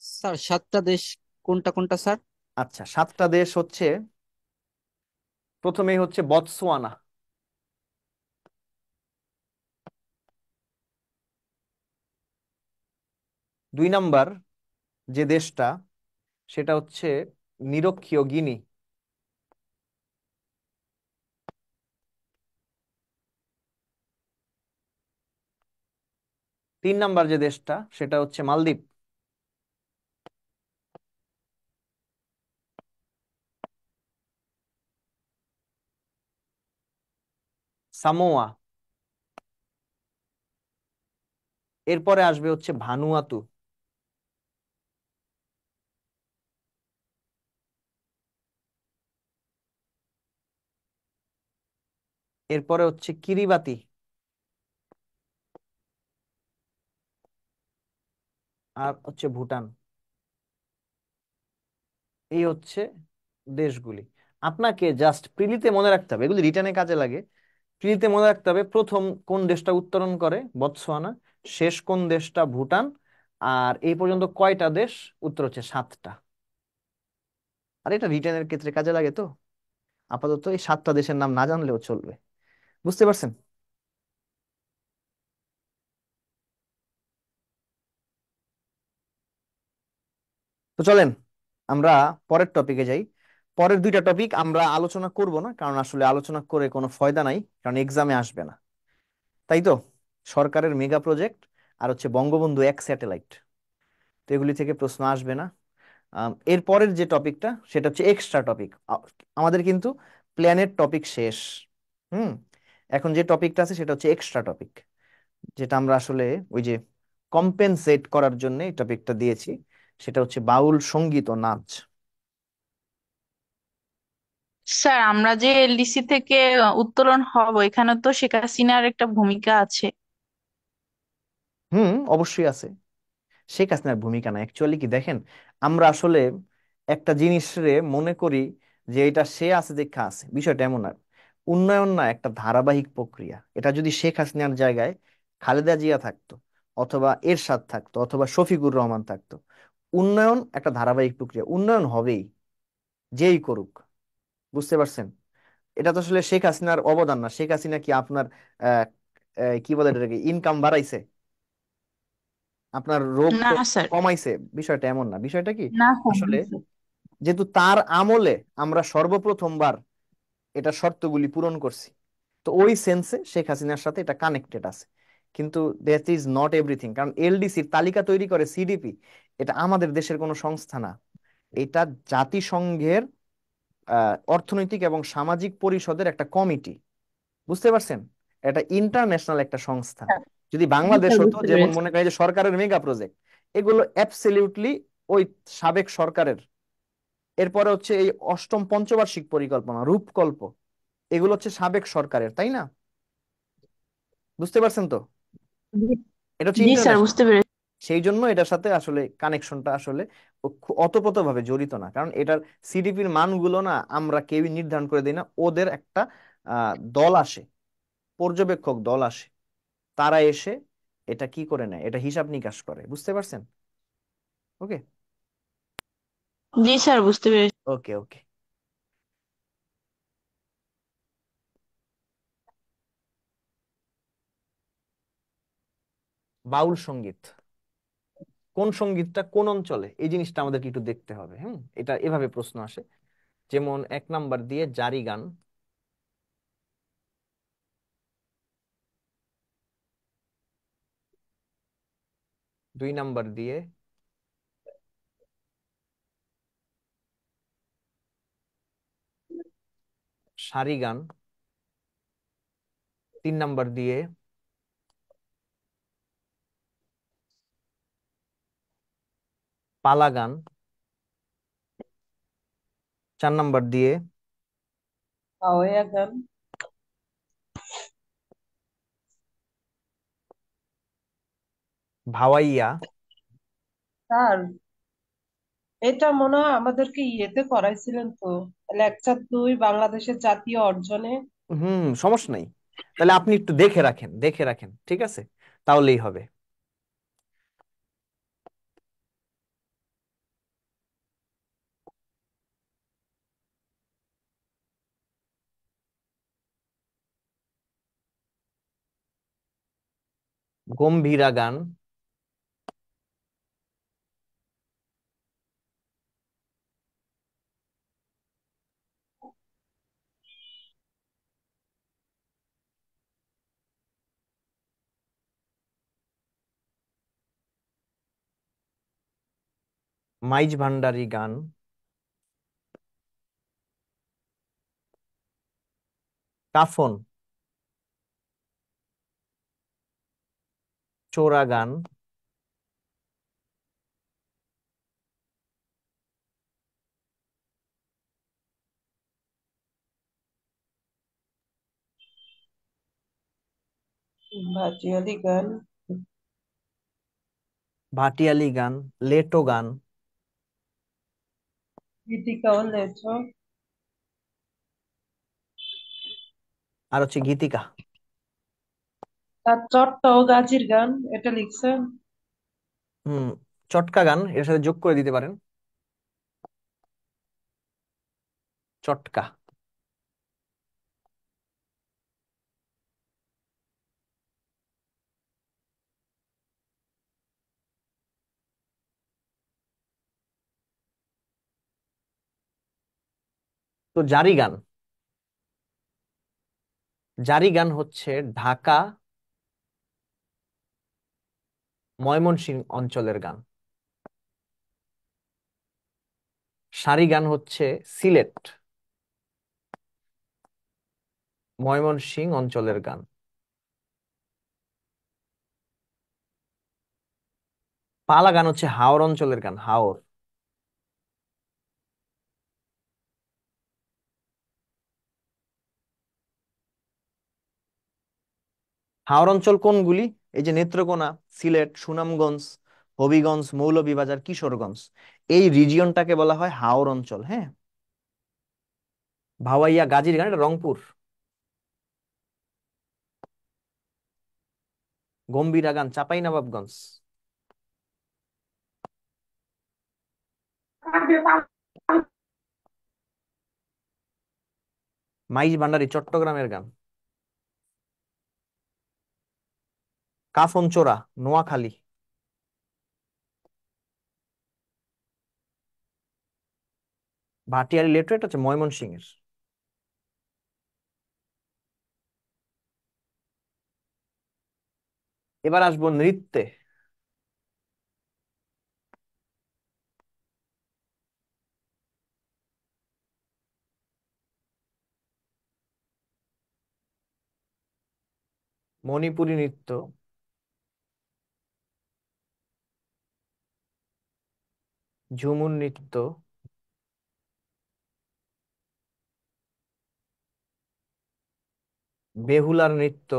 Sir 7টা দেশ কোনটা কোনটা স্যার? আচ্ছা, 7টা দেশ হচ্ছে, প্রথমেই হচ্ছে বতসোয়ানা। 2 নাম্বার যে দেশটা, সেটা হচ্ছে নিরক্ষীয় গিনি। 3 নাম্বার যে দেশটা, সেটা হচ্ছে মালদ্বীপ। 4 সামোয়া। এরপরে আসবে হচ্ছে ভানুয়াতু। এরপরে হচ্ছে কিরিবাতি। আর হচ্ছে ভুটান। এই হচ্ছে দেশগুলি। আপনাকে জাস্ট প্রিলিতে মনে রাখতে হবে, এগুলি রিটার্নে কাজে লাগে। প্রিলিতে মনে রাখতে হবে প্রথম কোন দেশটা উত্তরণ করে? বতসোয়ানা। শেষ কোন দেশটা? ভুটান। আর এই পর্যন্ত কয়টা দেশ? উত্তর হচ্ছে 7টা। আর এটা রিটার্নের ক্ষেত্রে কাজে লাগে। তো আপাতত এই 7টা দেশের নাম না জানলেও চলবে। বুঝতে পারছেন? তো চলেন আমরা পরের টপিকে যাই। পরের 2টা টপিক আমরা আলোচনা করব না, কারণ আসলে আলোচনা করে কোনো ফায়দা নাই, কারণ এক্সামে আসবে না। তাই তো, সরকারের মেগা প্রজেক্ট আর হচ্ছে বঙ্গবন্ধু 1 স্যাটেলাইট, তো এগুলি থেকে প্রশ্ন আসবে না। এর পরের যে টপিকটা, সেটা হচ্ছে এক্সট্রা টপিক। আমাদের কিন্তু প্ল্যানের টপিক শেষ। হুম, এখন যে টপিকটা আছে সেটা হচ্ছে এক্সট্রা টপিক, যেটা আমরা আসলে ওই যে কম্পেনসেট করার জন্য এই টপিকটা দিয়েছি। সেটা হচ্ছে বাউল সঙ্গীত ও নাচ। স্যার আমরা যে এলডিসি থেকে উত্তোলন হব, এখানে তো শেখ হাসিনার একটা ভূমিকা আছে। অবশ্যই আছে। শেখ হাসিনার ভূমিকা না, অ্যাকচুয়ালি কি দেখেন, আমরা আসলে একটা জিনিস রে মনে করি যে এটা সে আছে দেখা আছে, বিষয়টা এমন না। উন্নয়ন না একটা ধারাবাহিক প্রক্রিয়া। এটা যদি শেখ হাসিনার জায়গায় খালেদা জিয়া থাকতো, অথবা এরশাদ থাকতো, অথবা শফিকুর রহমান থাকতো, উন্নয়ন একটা ধারাবাহিক প্রক্রিয়া, উন্নয়ন হবেই, যেই করুক। বুঝতে পারছেন? এটা তো আসলে শেখ হাসিনার অবদান না। শেখ হাসিনা কি আপনার আহ কি বলে এটাকে, ইনকাম বাড়াইছে? আপনার রোগ না তো স্যার। কমাইছে, বিষয়টা এমন না। বিষয়টা কি না স্যার, না আসলে, স্যার। যেহেতু তার আমলে আমরা সর্বপ্রথমবার এটা শর্তগুলি পূরণ করছি, তো ওই সেন্সে শেখ হাসিনার সাথে এটা কানেক্টেড আছে। কিন্তু দ্যাট ইজ নট এভরিথিং, কারণ এলডিসির তালিকা তৈরি করে সিডিপি, এটা আমাদের দেশের কোনো সংস্থা না। এটা জাতিসংঘের অর্থনৈতিক এবং সামাজিক পরিষদের একটা কমিটি, বুঝতে পারছেন? এটা ইন্টারন্যাশনাল একটা সংস্থা। যদি জি বাংলাদেশ স্যার, হতো, বুঝতে যেমন পেরেছি। মনে করেন যে সরকারের মেগা প্রজেক্ট, এগুলো অ্যাবসলিউটলি ওই সাবেক সরকারের। এরপরে হচ্ছে এই অষ্টম পঞ্চবার্ষিক পরিকল্পনা, রূপকল্প, এগুলো হচ্ছে সাবেক সরকারের, তাই না? বুঝতে পারছেন তো? জি। এটা হচ্ছে জি স্যার, ইন্টারন্যাশনাল। বুঝতে পেরেছি। সেই জন্য এটার সাথে আসলে কানেকশনটা আসলে অতপ্রতভাবে জড়িত না, কারণ এটার সিডিপির মানগুলো না আমরা কেউই নির্ধারণ করে দিই না। ওদের একটা দল আসে, পর্যবেক্ষক দল আসে, তারা এসে এটা কি করে নেয়, এটা হিসাব নিকাশ করে। বুঝতে পারছেন? ওকে, জি স্যার, বুঝতে পেরেছি। ওকে, ওকে। বাউল সঙ্গীত, কোন সঙ্গীতটা কোন অঞ্চলে, এই জিনিসটা আমাদেরকে একটু দেখতে হবে। এটা এভাবে প্রশ্ন আসে, যেমন 1 নাম্বার দিয়ে জারি গান, 2 নাম্বার দিয়ে সারি গান, 3 নাম্বার দিয়ে পালা গান, 4 নাম্বার দিয়ে আওয়া গান। ভাওয়াইয়া। স্যার, এটা মনে হয় আমাদেরকে ইয়েতে করাইছিলেন তো, লেকচার 2 বাংলাদেশের জাতীয় অর্জনে। সমস্যা নাই, তাহলে আপনি একটু দেখে রাখেন, দেখে রাখেন, ঠিক আছে, তাহলেই হবে। গম্ভীরা গান, মাইজ ভান্ডারি গান, কাফন, চোরা গান, ভাটিয়ালি গান। ভাটিয়ালি গান, লেটো গান, গীতিকা ও লেছো। আর হচ্ছে গীতিকা। তার চট্ট ও গাজির গান, এটা লিখছেন। হুম চটকা গান এর সাথে যোগ করে দিতে পারেন, চটকা। তো জারি গান, জারি গান হচ্ছে ঢাকা ময়মনসিংহ অঞ্চলের গান। সারি গান হচ্ছে সিলেট ময়মনসিংহ অঞ্চলের গান। পালা গান হচ্ছে হাওর অঞ্চলের গান, হাওর। হাওর অঞ্চল কোনগুলি? এই যে নেত্রকোনা, সিলেট, সুনামগঞ্জ, হবিগঞ্জ, মৌলভীবাজার, কিশোরগঞ্জ, এই রিজিয়নটাকে বলা হয় হাওর অঞ্চল। হ্যাঁ, ভাওয়াইয়া গাজীর গান, এটা রংপুর। গম্ভীরা গান চাঁপাইনবাবগঞ্জ। মাইজ ভান্ডারি চট্টগ্রামের গান। কাফন চোরা নোয়াখালী। ভাটিয়ারি লেট্রো এটা হচ্ছে ময়মনসিংহের। এবার আসবো নৃত্যে। মণিপুরী নৃত্য, ঝুমুর নৃত্য, বেহুলার নৃত্য,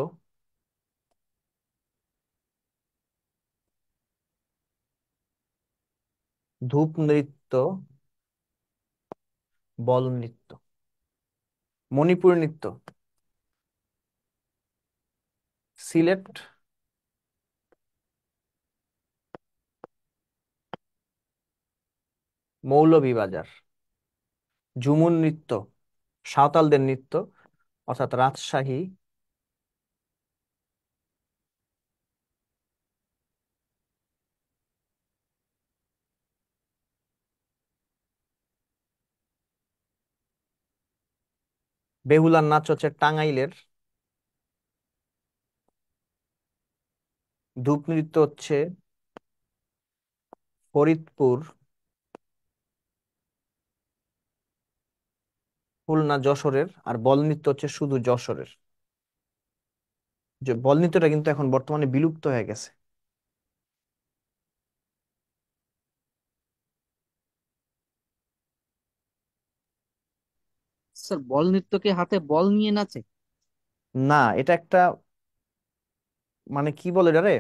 ধূপ নৃত্য, বল নৃত্য। মণিপুর নৃত্য, সিলেট, মৌলভীবাজার। ঝুমুর নৃত্য, সাঁওতালদের নৃত্য, অর্থাৎ রাজশাহী, বেহুলার নাচ হচ্ছে টাঙ্গাইলের, ধূপ নৃত্য হচ্ছে ফরিদপুর, খুলনা যশোরের, আর বল নৃত্য হচ্ছে শুধু যশোরের। যে বল নৃত্যটা কিন্তু এখন বর্তমানে বিলুপ্ত হয়ে গেছে। স্যার বল নৃত্য কি হাতে বল নিয়ে নাচে? না, এটা একটা মানে কি বলে এটা রে,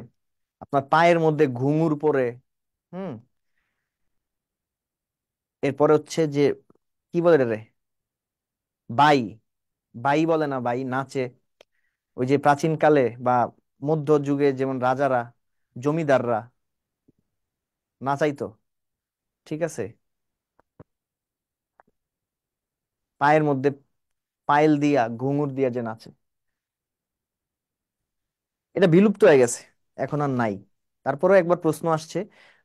আপনার পায়ের মধ্যে ঘুঙুর পরে, হুম, এরপরে হচ্ছে যে কি বলে এটা রে, বাই, বাই বলে না, বাই নাচে। ওই যে প্রাচীন কালে বা মধ্যযুগে যেমন রাজারা, জমিদাররা নাচাইতো, ঠিক আছে, পায়ের মধ্যে পায়েল দিয়া ঘুঙুর দিয়া যে নাচে, এটা বিলুপ্ত হয়ে গেছে, এখন আর নাই। তারপরেও একবার প্রশ্ন আসছে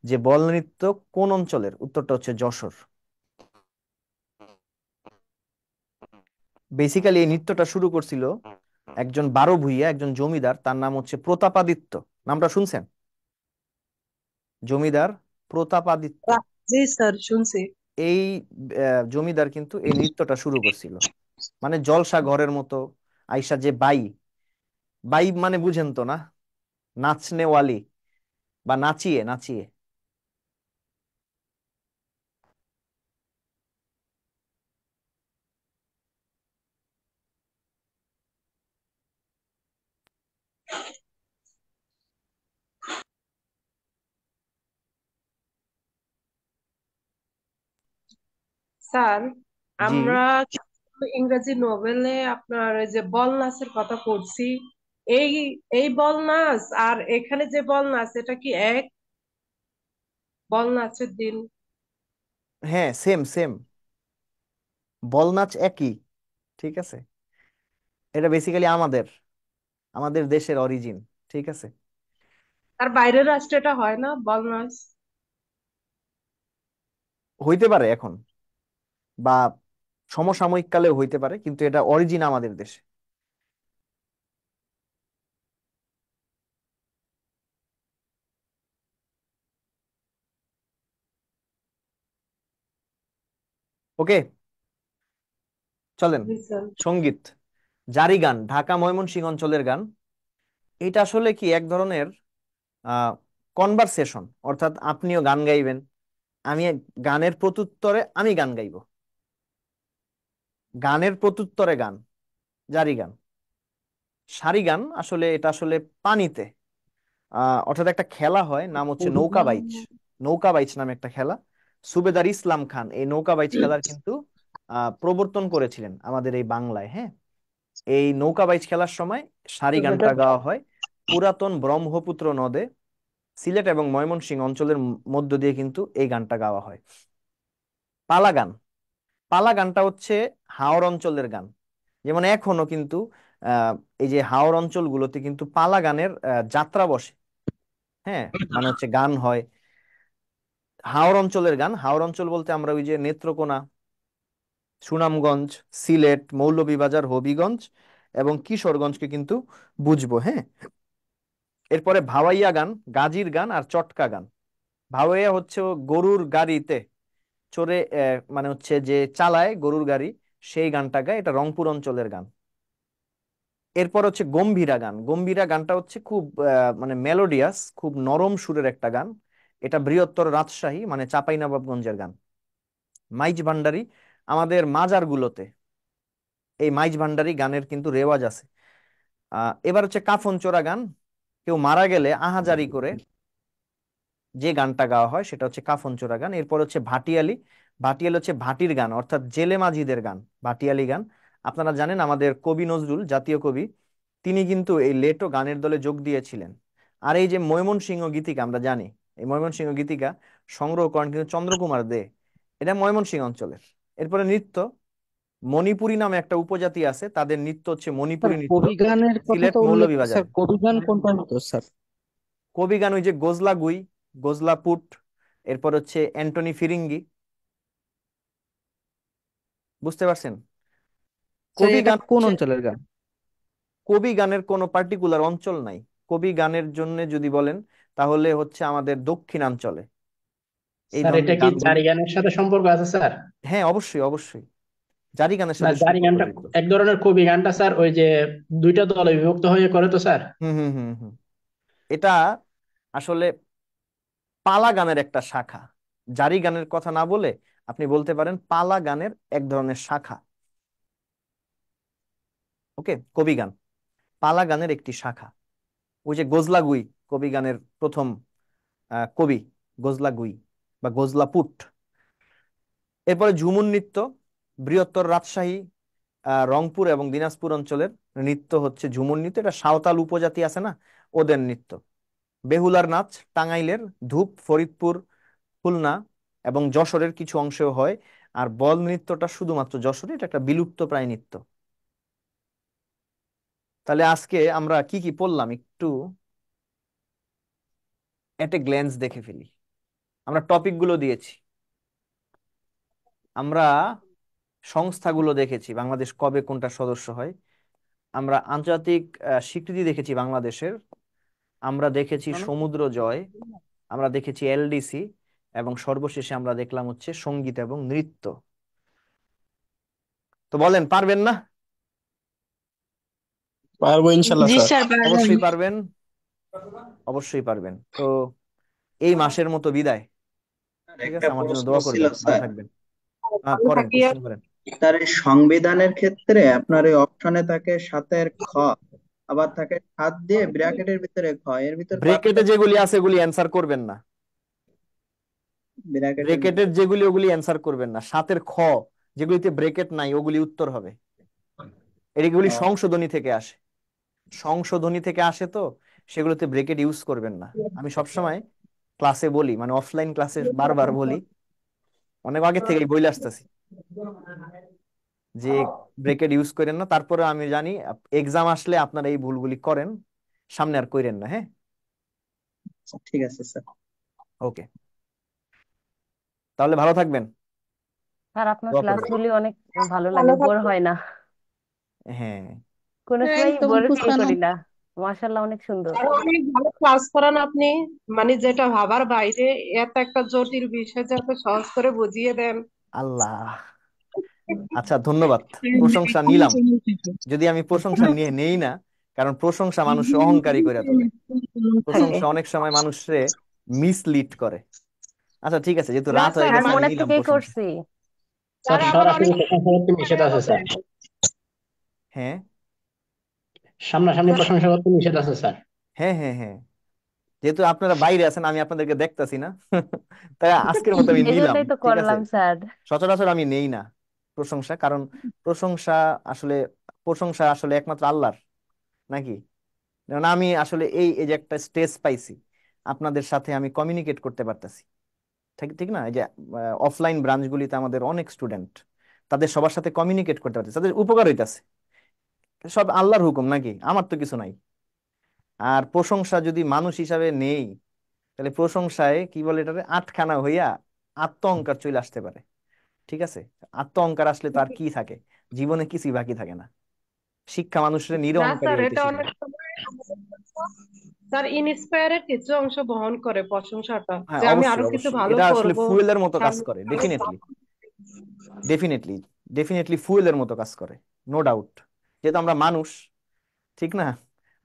যে বল নৃত্য কোন অঞ্চলের, উত্তরটা হচ্ছে যশোর। বেসিক্যালি এই নৃত্যটা শুরু করছিল একজন বারো ভূইয়া, একজন জমিদার, তার নাম হচ্ছে প্রতাপাদিত্য। নামটা শুনছেন? জমিদার প্রতাপাদিত্য। জি স্যার, শুনছি। এই জমিদার কিন্তু এই নৃত্যটা শুরু করছিল। মানে জলসা ঘরের মতো আইসা যে বাই, বাই মানে বুঝেন তো না, নাচনেওয়ালি বা নাচিয়ে নাচিয়ে। স্যার, জি, আমরা কিন্তু ইংরেজি নোবেলে আপনার ওই যে বল নাচের কথা পড়ছি। এই এই বল নাচ আর এখানে যে বল নাচ, এটা কি এক বল নাচের দিন? হ্যাঁ, সেম সেম, বল নাচ একই, ঠিক আছে। এটা বেসিক্যালি আমাদের আমাদের দেশের অরিজিন, ঠিক আছে। আর বাইরের রাষ্ট্রে এটা হয় না বল নাচ? হইতে পারে এখন, বা সমসাময়িক কালেও হইতে পারে, কিন্তু এটা অরিজিন আমাদের দেশে। ওকে, চলেন। জি স্যার। সঙ্গীত, জারি গান, ঢাকা ময়মনসিংহ অঞ্চলের গান। এটা আসলে কি এক ধরনের আহ কনভারসেশন, অর্থাৎ আপনিও গান গাইবেন, আমি গানের প্রত্যুত্তরে আমি গান গাইবো, গানের প্রত্যুত্তরে গান, জারি গান। সারি গান আসলে এটা আসলে পানিতে, অর্থাৎ একটা খেলা হয়, নাম হচ্ছে নৌকা বাইচ। নৌকা বাইচ নামে একটা খেলা, সুবেদার ইসলাম খান এই নৌকা বাইচ খেলার কিন্তু প্রবর্তন করেছিলেন আমাদের এই বাংলায়। হ্যাঁ, এই নৌকা বাইচ খেলার সময় সারি গানটা গাওয়া হয় পুরাতন ব্রহ্মপুত্র নদে, সিলেট এবং ময়মনসিংহ অঞ্চলের মধ্য দিয়ে কিন্তু এই গানটা গাওয়া হয়। পালা গান, পালা গানটা হচ্ছে হাওর অঞ্চলের গান। যেমন এখনো কিন্তু আহ এই যে হাওর অঞ্চলগুলোতে কিন্তু পালা গানের যাত্রা বসে। হ্যাঁ, মানে হচ্ছে গান হয় হাওর অঞ্চলের গান। হাওর অঞ্চল বলতে আমরা ওই যে নেত্রকোনা, সুনামগঞ্জ, সিলেট, মৌলভীবাজার, হবিগঞ্জ এবং কিশোরগঞ্জকে কিন্তু বুঝবো। হ্যাঁ, এরপরে ভাওয়াইয়া গান, গাজীর গান আর চটকা গান। ভাওয়াইয়া হচ্ছে ও গরুর গাড়িতে চড়ে মানে হচ্ছে যে চালায় গরুর গাড়ি, সেই গানটা গায়, এটা রংপুর অঞ্চলের গান। এরপর হচ্ছে গম্ভীরা গান। গম্ভীরা গানটা হচ্ছে খুব মানে মেলোডিয়াস, খুব নরম সুরের একটা গান। এটা বৃহত্তর রাজশাহী মানে চাঁপাইনবাবগঞ্জের গান। মাইজ ভান্ডারি আমাদের মাজারগুলোতে এই মাইজ ভান্ডারি গানের কিন্তু রেওয়াজ আছে। এবার হচ্ছে কাফন চোরা গান। কেউ মারা গেলে আহাজারি করে যে গানটা গাওয়া হয় সেটা হচ্ছে কাফন চোরা গান। এরপর হচ্ছে ভাটিয়ালি। ভাটিয়ালি হচ্ছে ভাটির গান, অর্থাৎ জেলে মাঝিদের গান, ভাটিয়ালি গান। আপনারা জানেন আমাদের কবি নজরুল, জাতীয় কবি, তিনি কিন্তু এই লেটো গানের দলে যোগ দিয়েছিলেন। আর এই যে ময়মনসিংহ গীতিকা আমরা জানি, এই ময়মনসিংহ গীতিকা সংগ্রহ করেন কিন্তু চন্দ্রকুমার দে, এটা ময়মনসিংহ অঞ্চলের। এরপরে নৃত্য, মণিপুরী নামে একটা উপজাতি আছে, তাদের নৃত্য হচ্ছে স্যার মণিপুরী নৃত্য, কবি গানের কথা সিলেট তো উল্লেখ, স্যার মৌলভীবাজারে। কবি গান কোনটা হতো স্যার? কবি গান ওই যে গোজলা গুই, গোজলা পুট, এরপর হচ্ছে অ্যান্টনি ফিরিঙ্গি। বুঝতে পারছেন? স্যার কবি এটা গান কোন হচ্ছে, অঞ্চলের গান? কবি গানের কোনো পার্টিকুলার অঞ্চল নাই। কবি গানের জন্য যদি বলেন তাহলে হচ্ছে আমাদের দক্ষিণাঞ্চলে এই স্যার এটা ধরনের কি গানগুলি। জারি গানের সাথে সম্পর্ক আছে স্যার? হ্যাঁ, অবশ্যই অবশ্যই, জারি গানের না, সাথে জারি গানটা সম্পর্কযুক্ত। এক ধরনের কবি গানটা স্যার, ওই যে দুইটা দলে বিভক্ত হয়ে করে তো স্যার। হুম হুম হুম হুম। এটা আসলে পালা গানের একটা শাখা। জারি গানের কথা না বলে আপনি বলতে পারেন পালা গানের এক ধরনের শাখা। ওকে, কবি গান পালা গানের একটি শাখা। ওই যে গোজলাগুই কবি গানের প্রথম কবি, গোজলাগুই বা গোজলাপুট। এরপরে ঝুমুর নৃত্য, বৃহত্তর রাজশাহী, রংপুর এবং দিনাজপুর অঞ্চলের নৃত্য হচ্ছে ঝুমুর নৃত্য। এটা সাঁওতাল উপজাতি আছে না, ওদের নৃত্য। বেহুলার নাচ টাঙ্গাইলের, ধূপ ফরিদপুর, খুলনা এবং যশোরের কিছু অংশেও হয়। আর বল নৃত্যটা শুধুমাত্র যশোরে, এটা একটা বিলুপ্ত প্রায় নৃত্য। তাহলে আজকে আমরা কি কি পড়লাম একটু এট এ গ্ল্যান্স দেখে ফেলি। আমরা টপিক গুলো দিয়েছি, আমরা সংস্থাগুলো দেখেছি, বাংলাদেশ কবে কোনটা সদস্য হয়, আমরা আন্তর্জাতিক স্বীকৃতি দেখেছি বাংলাদেশের, আমরা দেখেছি সমুদ্র জয়, আমরা দেখেছি এলডিসি, এবং সর্বশেষে আমরা দেখলাম হচ্ছে সঙ্গীত এবং নৃত্য। তো বলেন, পারবেন না? পারবো ইনশাল্লাহ জি স্যার। স্যার, পারবেন। অবশ্যই পারবেন, অবশ্যই পারবেন। তো এই মাসের মতো বিদায়। ঠিক একটা আছে, আমার জন্য প্রশ্ন দোয়া ছিল করবেন, ভালো স্যার। থাকবেন। ভালো করেন, থাকিয়া। কোশ্চেন করেন। তার এই সংবিধানের ক্ষেত্রে আপনার এই অপশনে থাকে 7-এর খ, আবার থাকে 7 দিয়ে ব্র্যাকেটের ভিতরে খ, এর ভিতর ব্রেকেটে পার্থক্য যেগুলি কি? আছে এগুলি অ্যান্সার করবেন না। ব্র্যাকেটের ব্রেকেটের ভিতরে যেগুলি ওগুলি অ্যান্সার করবেন না। সাতের খ যেগুলিতে ব্রেকেট নাই ওগুলি উত্তর হবে। এগুলি ও, সংশোধনী থেকে আসে, সংশোধনী থেকে আসে, তো সেগুলোতে ব্রেকেট ইউজ করবেন না। আমি সবসময় ক্লাসে বলি, মানে অফলাইন ক্লাসে বারবার বলি, অনেক আগে থেকেই বলে আসতেছি যে ব্রেকেট ইউজ করেন না। তারপরে আমি জানি এক্সাম আসলে আপনারা এই ভুলগুলি করেন, সামনে আর করেন না। হ্যাঁ, আচ্ছা, ঠিক আছে স্যার। ওকে, তাহলে ভালো থাকবেন, স্যার আপনার দোয়া করবেন। ক্লাসগুলি অনেক ভালো ভালো লাগে, বোর থাকবেন। হয় না, হ্যাঁ, কোনো স্যার সময় একদম বোর ফিল গুছানো। করি না। মাশাআল্লাহ, অনেক সুন্দর। আর অনেক ভালো ক্লাস করান আপনি, মানে যেটা ভাবার বাইরে, এত একটা জটিল বিষয় যাতে সহজ করে বুঝিয়ে দেন। আল্লাহ, আচ্ছা ধন্যবাদ, প্রশংসা নিলাম। যদি আমি প্রশংসা নিয়ে নেই না, কারণ প্রশংসা মানুষকে অহংকারী করে তোলে, থাকে। প্রশংসা অনেক সময় মানুষকে মিসলিড করে। আচ্ছা ঠিক আছে, যেহেতু না রাত হয়ে স্যার, স্যার গেছে আমি মনে নিলাম থেকেই প্রশংসা। করছি। স্যার আমার সরাসরি অনেক প্রশংসা করতে নিষেধ আছে স্যার। হ্যাঁ সামনাসামনি প্রশংসা করতে নিষেধ আছে স্যার। হ্যাঁ হ্যাঁ হ্যাঁ, যেহেতু আপনারা বাইরে আছেন আমি আপনাদেরকে দেখতাছি না, তাই আজকের মতো আমি এই নিলাম। জন্যই তো ঠিক আছে, করলাম স্যার। সচরাচর আমি নেই না প্রশংসা, কারণ প্রশংসা আসলে, প্রশংসা আসলে একমাত্র আল্লাহর, নাকি? কারণ আমি আসলে এই এই যে একটা স্টেজ পাইছি, আপনাদের সাথে আমি কমিউনিকেট করতে পারতেছি। ঠিক ঠিক না? এই যে অফলাইন ব্রাঞ্চগুলিতে আমাদের অনেক স্টুডেন্ট, তাদের সবার সাথে কমিউনিকেট করতে পারতেছে, তাদের উপকার হইতাছে। সব আল্লাহর হুকুম, নাকি? আমার তো কিছু নাই। আর প্রশংসা যদি মানুষ হিসাবে নেই, তাহলে প্রশংসায় কি বলে এটারে, আটখানা হইয়া আত্ম অহংকার চলে আসতে পারে। ঠিক আছে? আত্ম অহংকার আসলে তার কি থাকে, জীবনে কিছুই বাকি থাকে না। শিক্ষা মানুষের না নিরহংকারী স্যার, হইতে এটা শেখায়। অনেক সময় স্যার ইন্সপায়ারের কিছু অংশ বহন করে প্রশংসাটা, হ্যাঁ যে আমি আরো অবশ্যই কিছু অবশ্যই, ভালো এটা আসলে করব, ফুয়েলের মতো কাজ সামনে করে, ভালো ডেফিনেটলি ডেফিনেটলি ডেফিনেটলি ফুয়েলের মতো কাজ করে, নো ডাউট। যেহেতু আমরা মানুষ, ঠিক না?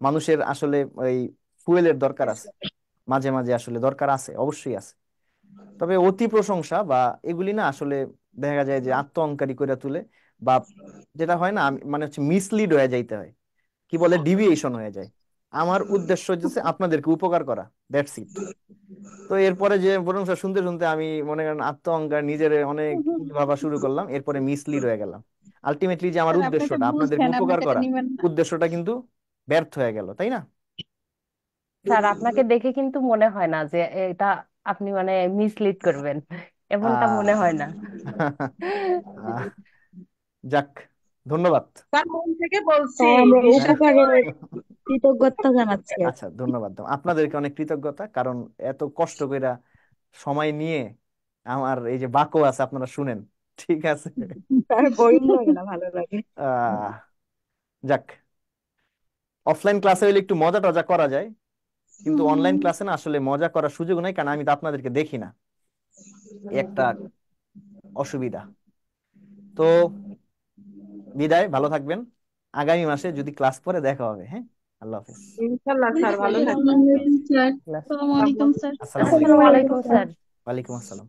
মানুষের আসলে ওই ফুয়েলের দরকার আছে, মাঝে মাঝে আসলে দরকার আছে, অবশ্যই আছে। তবে অতি প্রশংসা বা এগুলি না আসলে দেখা যায় যে আত্ম অহংকারী করে তুলে, বা যেটা হয় না মানে হচ্ছে মিসলিড হয়ে যাইতে হয়, কি বলে ডিভিয়েশন হয়ে যায়। আমার উদ্দেশ্য হচ্ছে আপনাদেরকে উপকার করা, দ্যাটস ইট। তো এরপরে যে প্রশংসা শুনতে শুনতে আমি মনে করেন আত্ম অহংকার নিজের অনেক ভাবা শুরু করলাম, এরপরে মিসলিড হয়ে গেলাম। আলটিমেটলি যে আমার স্যার আপনি তো উদ্দেশ্যটা আপনাদেরকে বুঝছেন, আপনি উপকার তো এটা করা, নিবেন না। উদ্দেশ্যটা কিন্তু ব্যর্থ হয়ে গেল, তাই না? স্যার আপনাকে দেখে কিন্তু মনে হয় না যে এটা আপনি মানে মিসলিড করবেন, এমনটা মনে আহ হয় না। আহ, যাক, ধন্যবাদ। স্যার মন থেকে বলছি, স্যার আমরা বিশ্বাস হ্যাঁ উপকারের করেন। কৃতজ্ঞতা জানাচ্ছি আর আচ্ছা, ধন্যবাদ। আপনাদেরকে অনেক কৃতজ্ঞতা, কারণ এত কষ্ট কইরা সময় নিয়ে আমার এই যে বাকো আছে আপনারা শুনেন, ঠিক আছে? কি। স্যার বোরিং লাগে না, ভালো লাগে। আহ যাক, অফলাইন ক্লাসে হইলে একটু মজা টজা করা যায়, কিন্তু অনলাইন ক্লাসে না আসলে মজা করার সুযোগ নাই, কারণ আমি তো আপনাদেরকে দেখি না, এই একটা অসুবিধা। তো বিদায়, ভালো থাকবেন। আগামী মাসে যদি ক্লাস পরে দেখা হবে, হ্যাঁ? আল্লাহ হাফেজ। ইনশাল্লাহ স্যার, ভালো আসসালামু থাকবেন। আলাইকুম স্যার। ক্লাস আসসালামু আলাইকুম স্যার। আসসালামু আসসালামু আলাইকুম। আলাইকুম স্যার। ওয়ালাইকুম আসসালাম।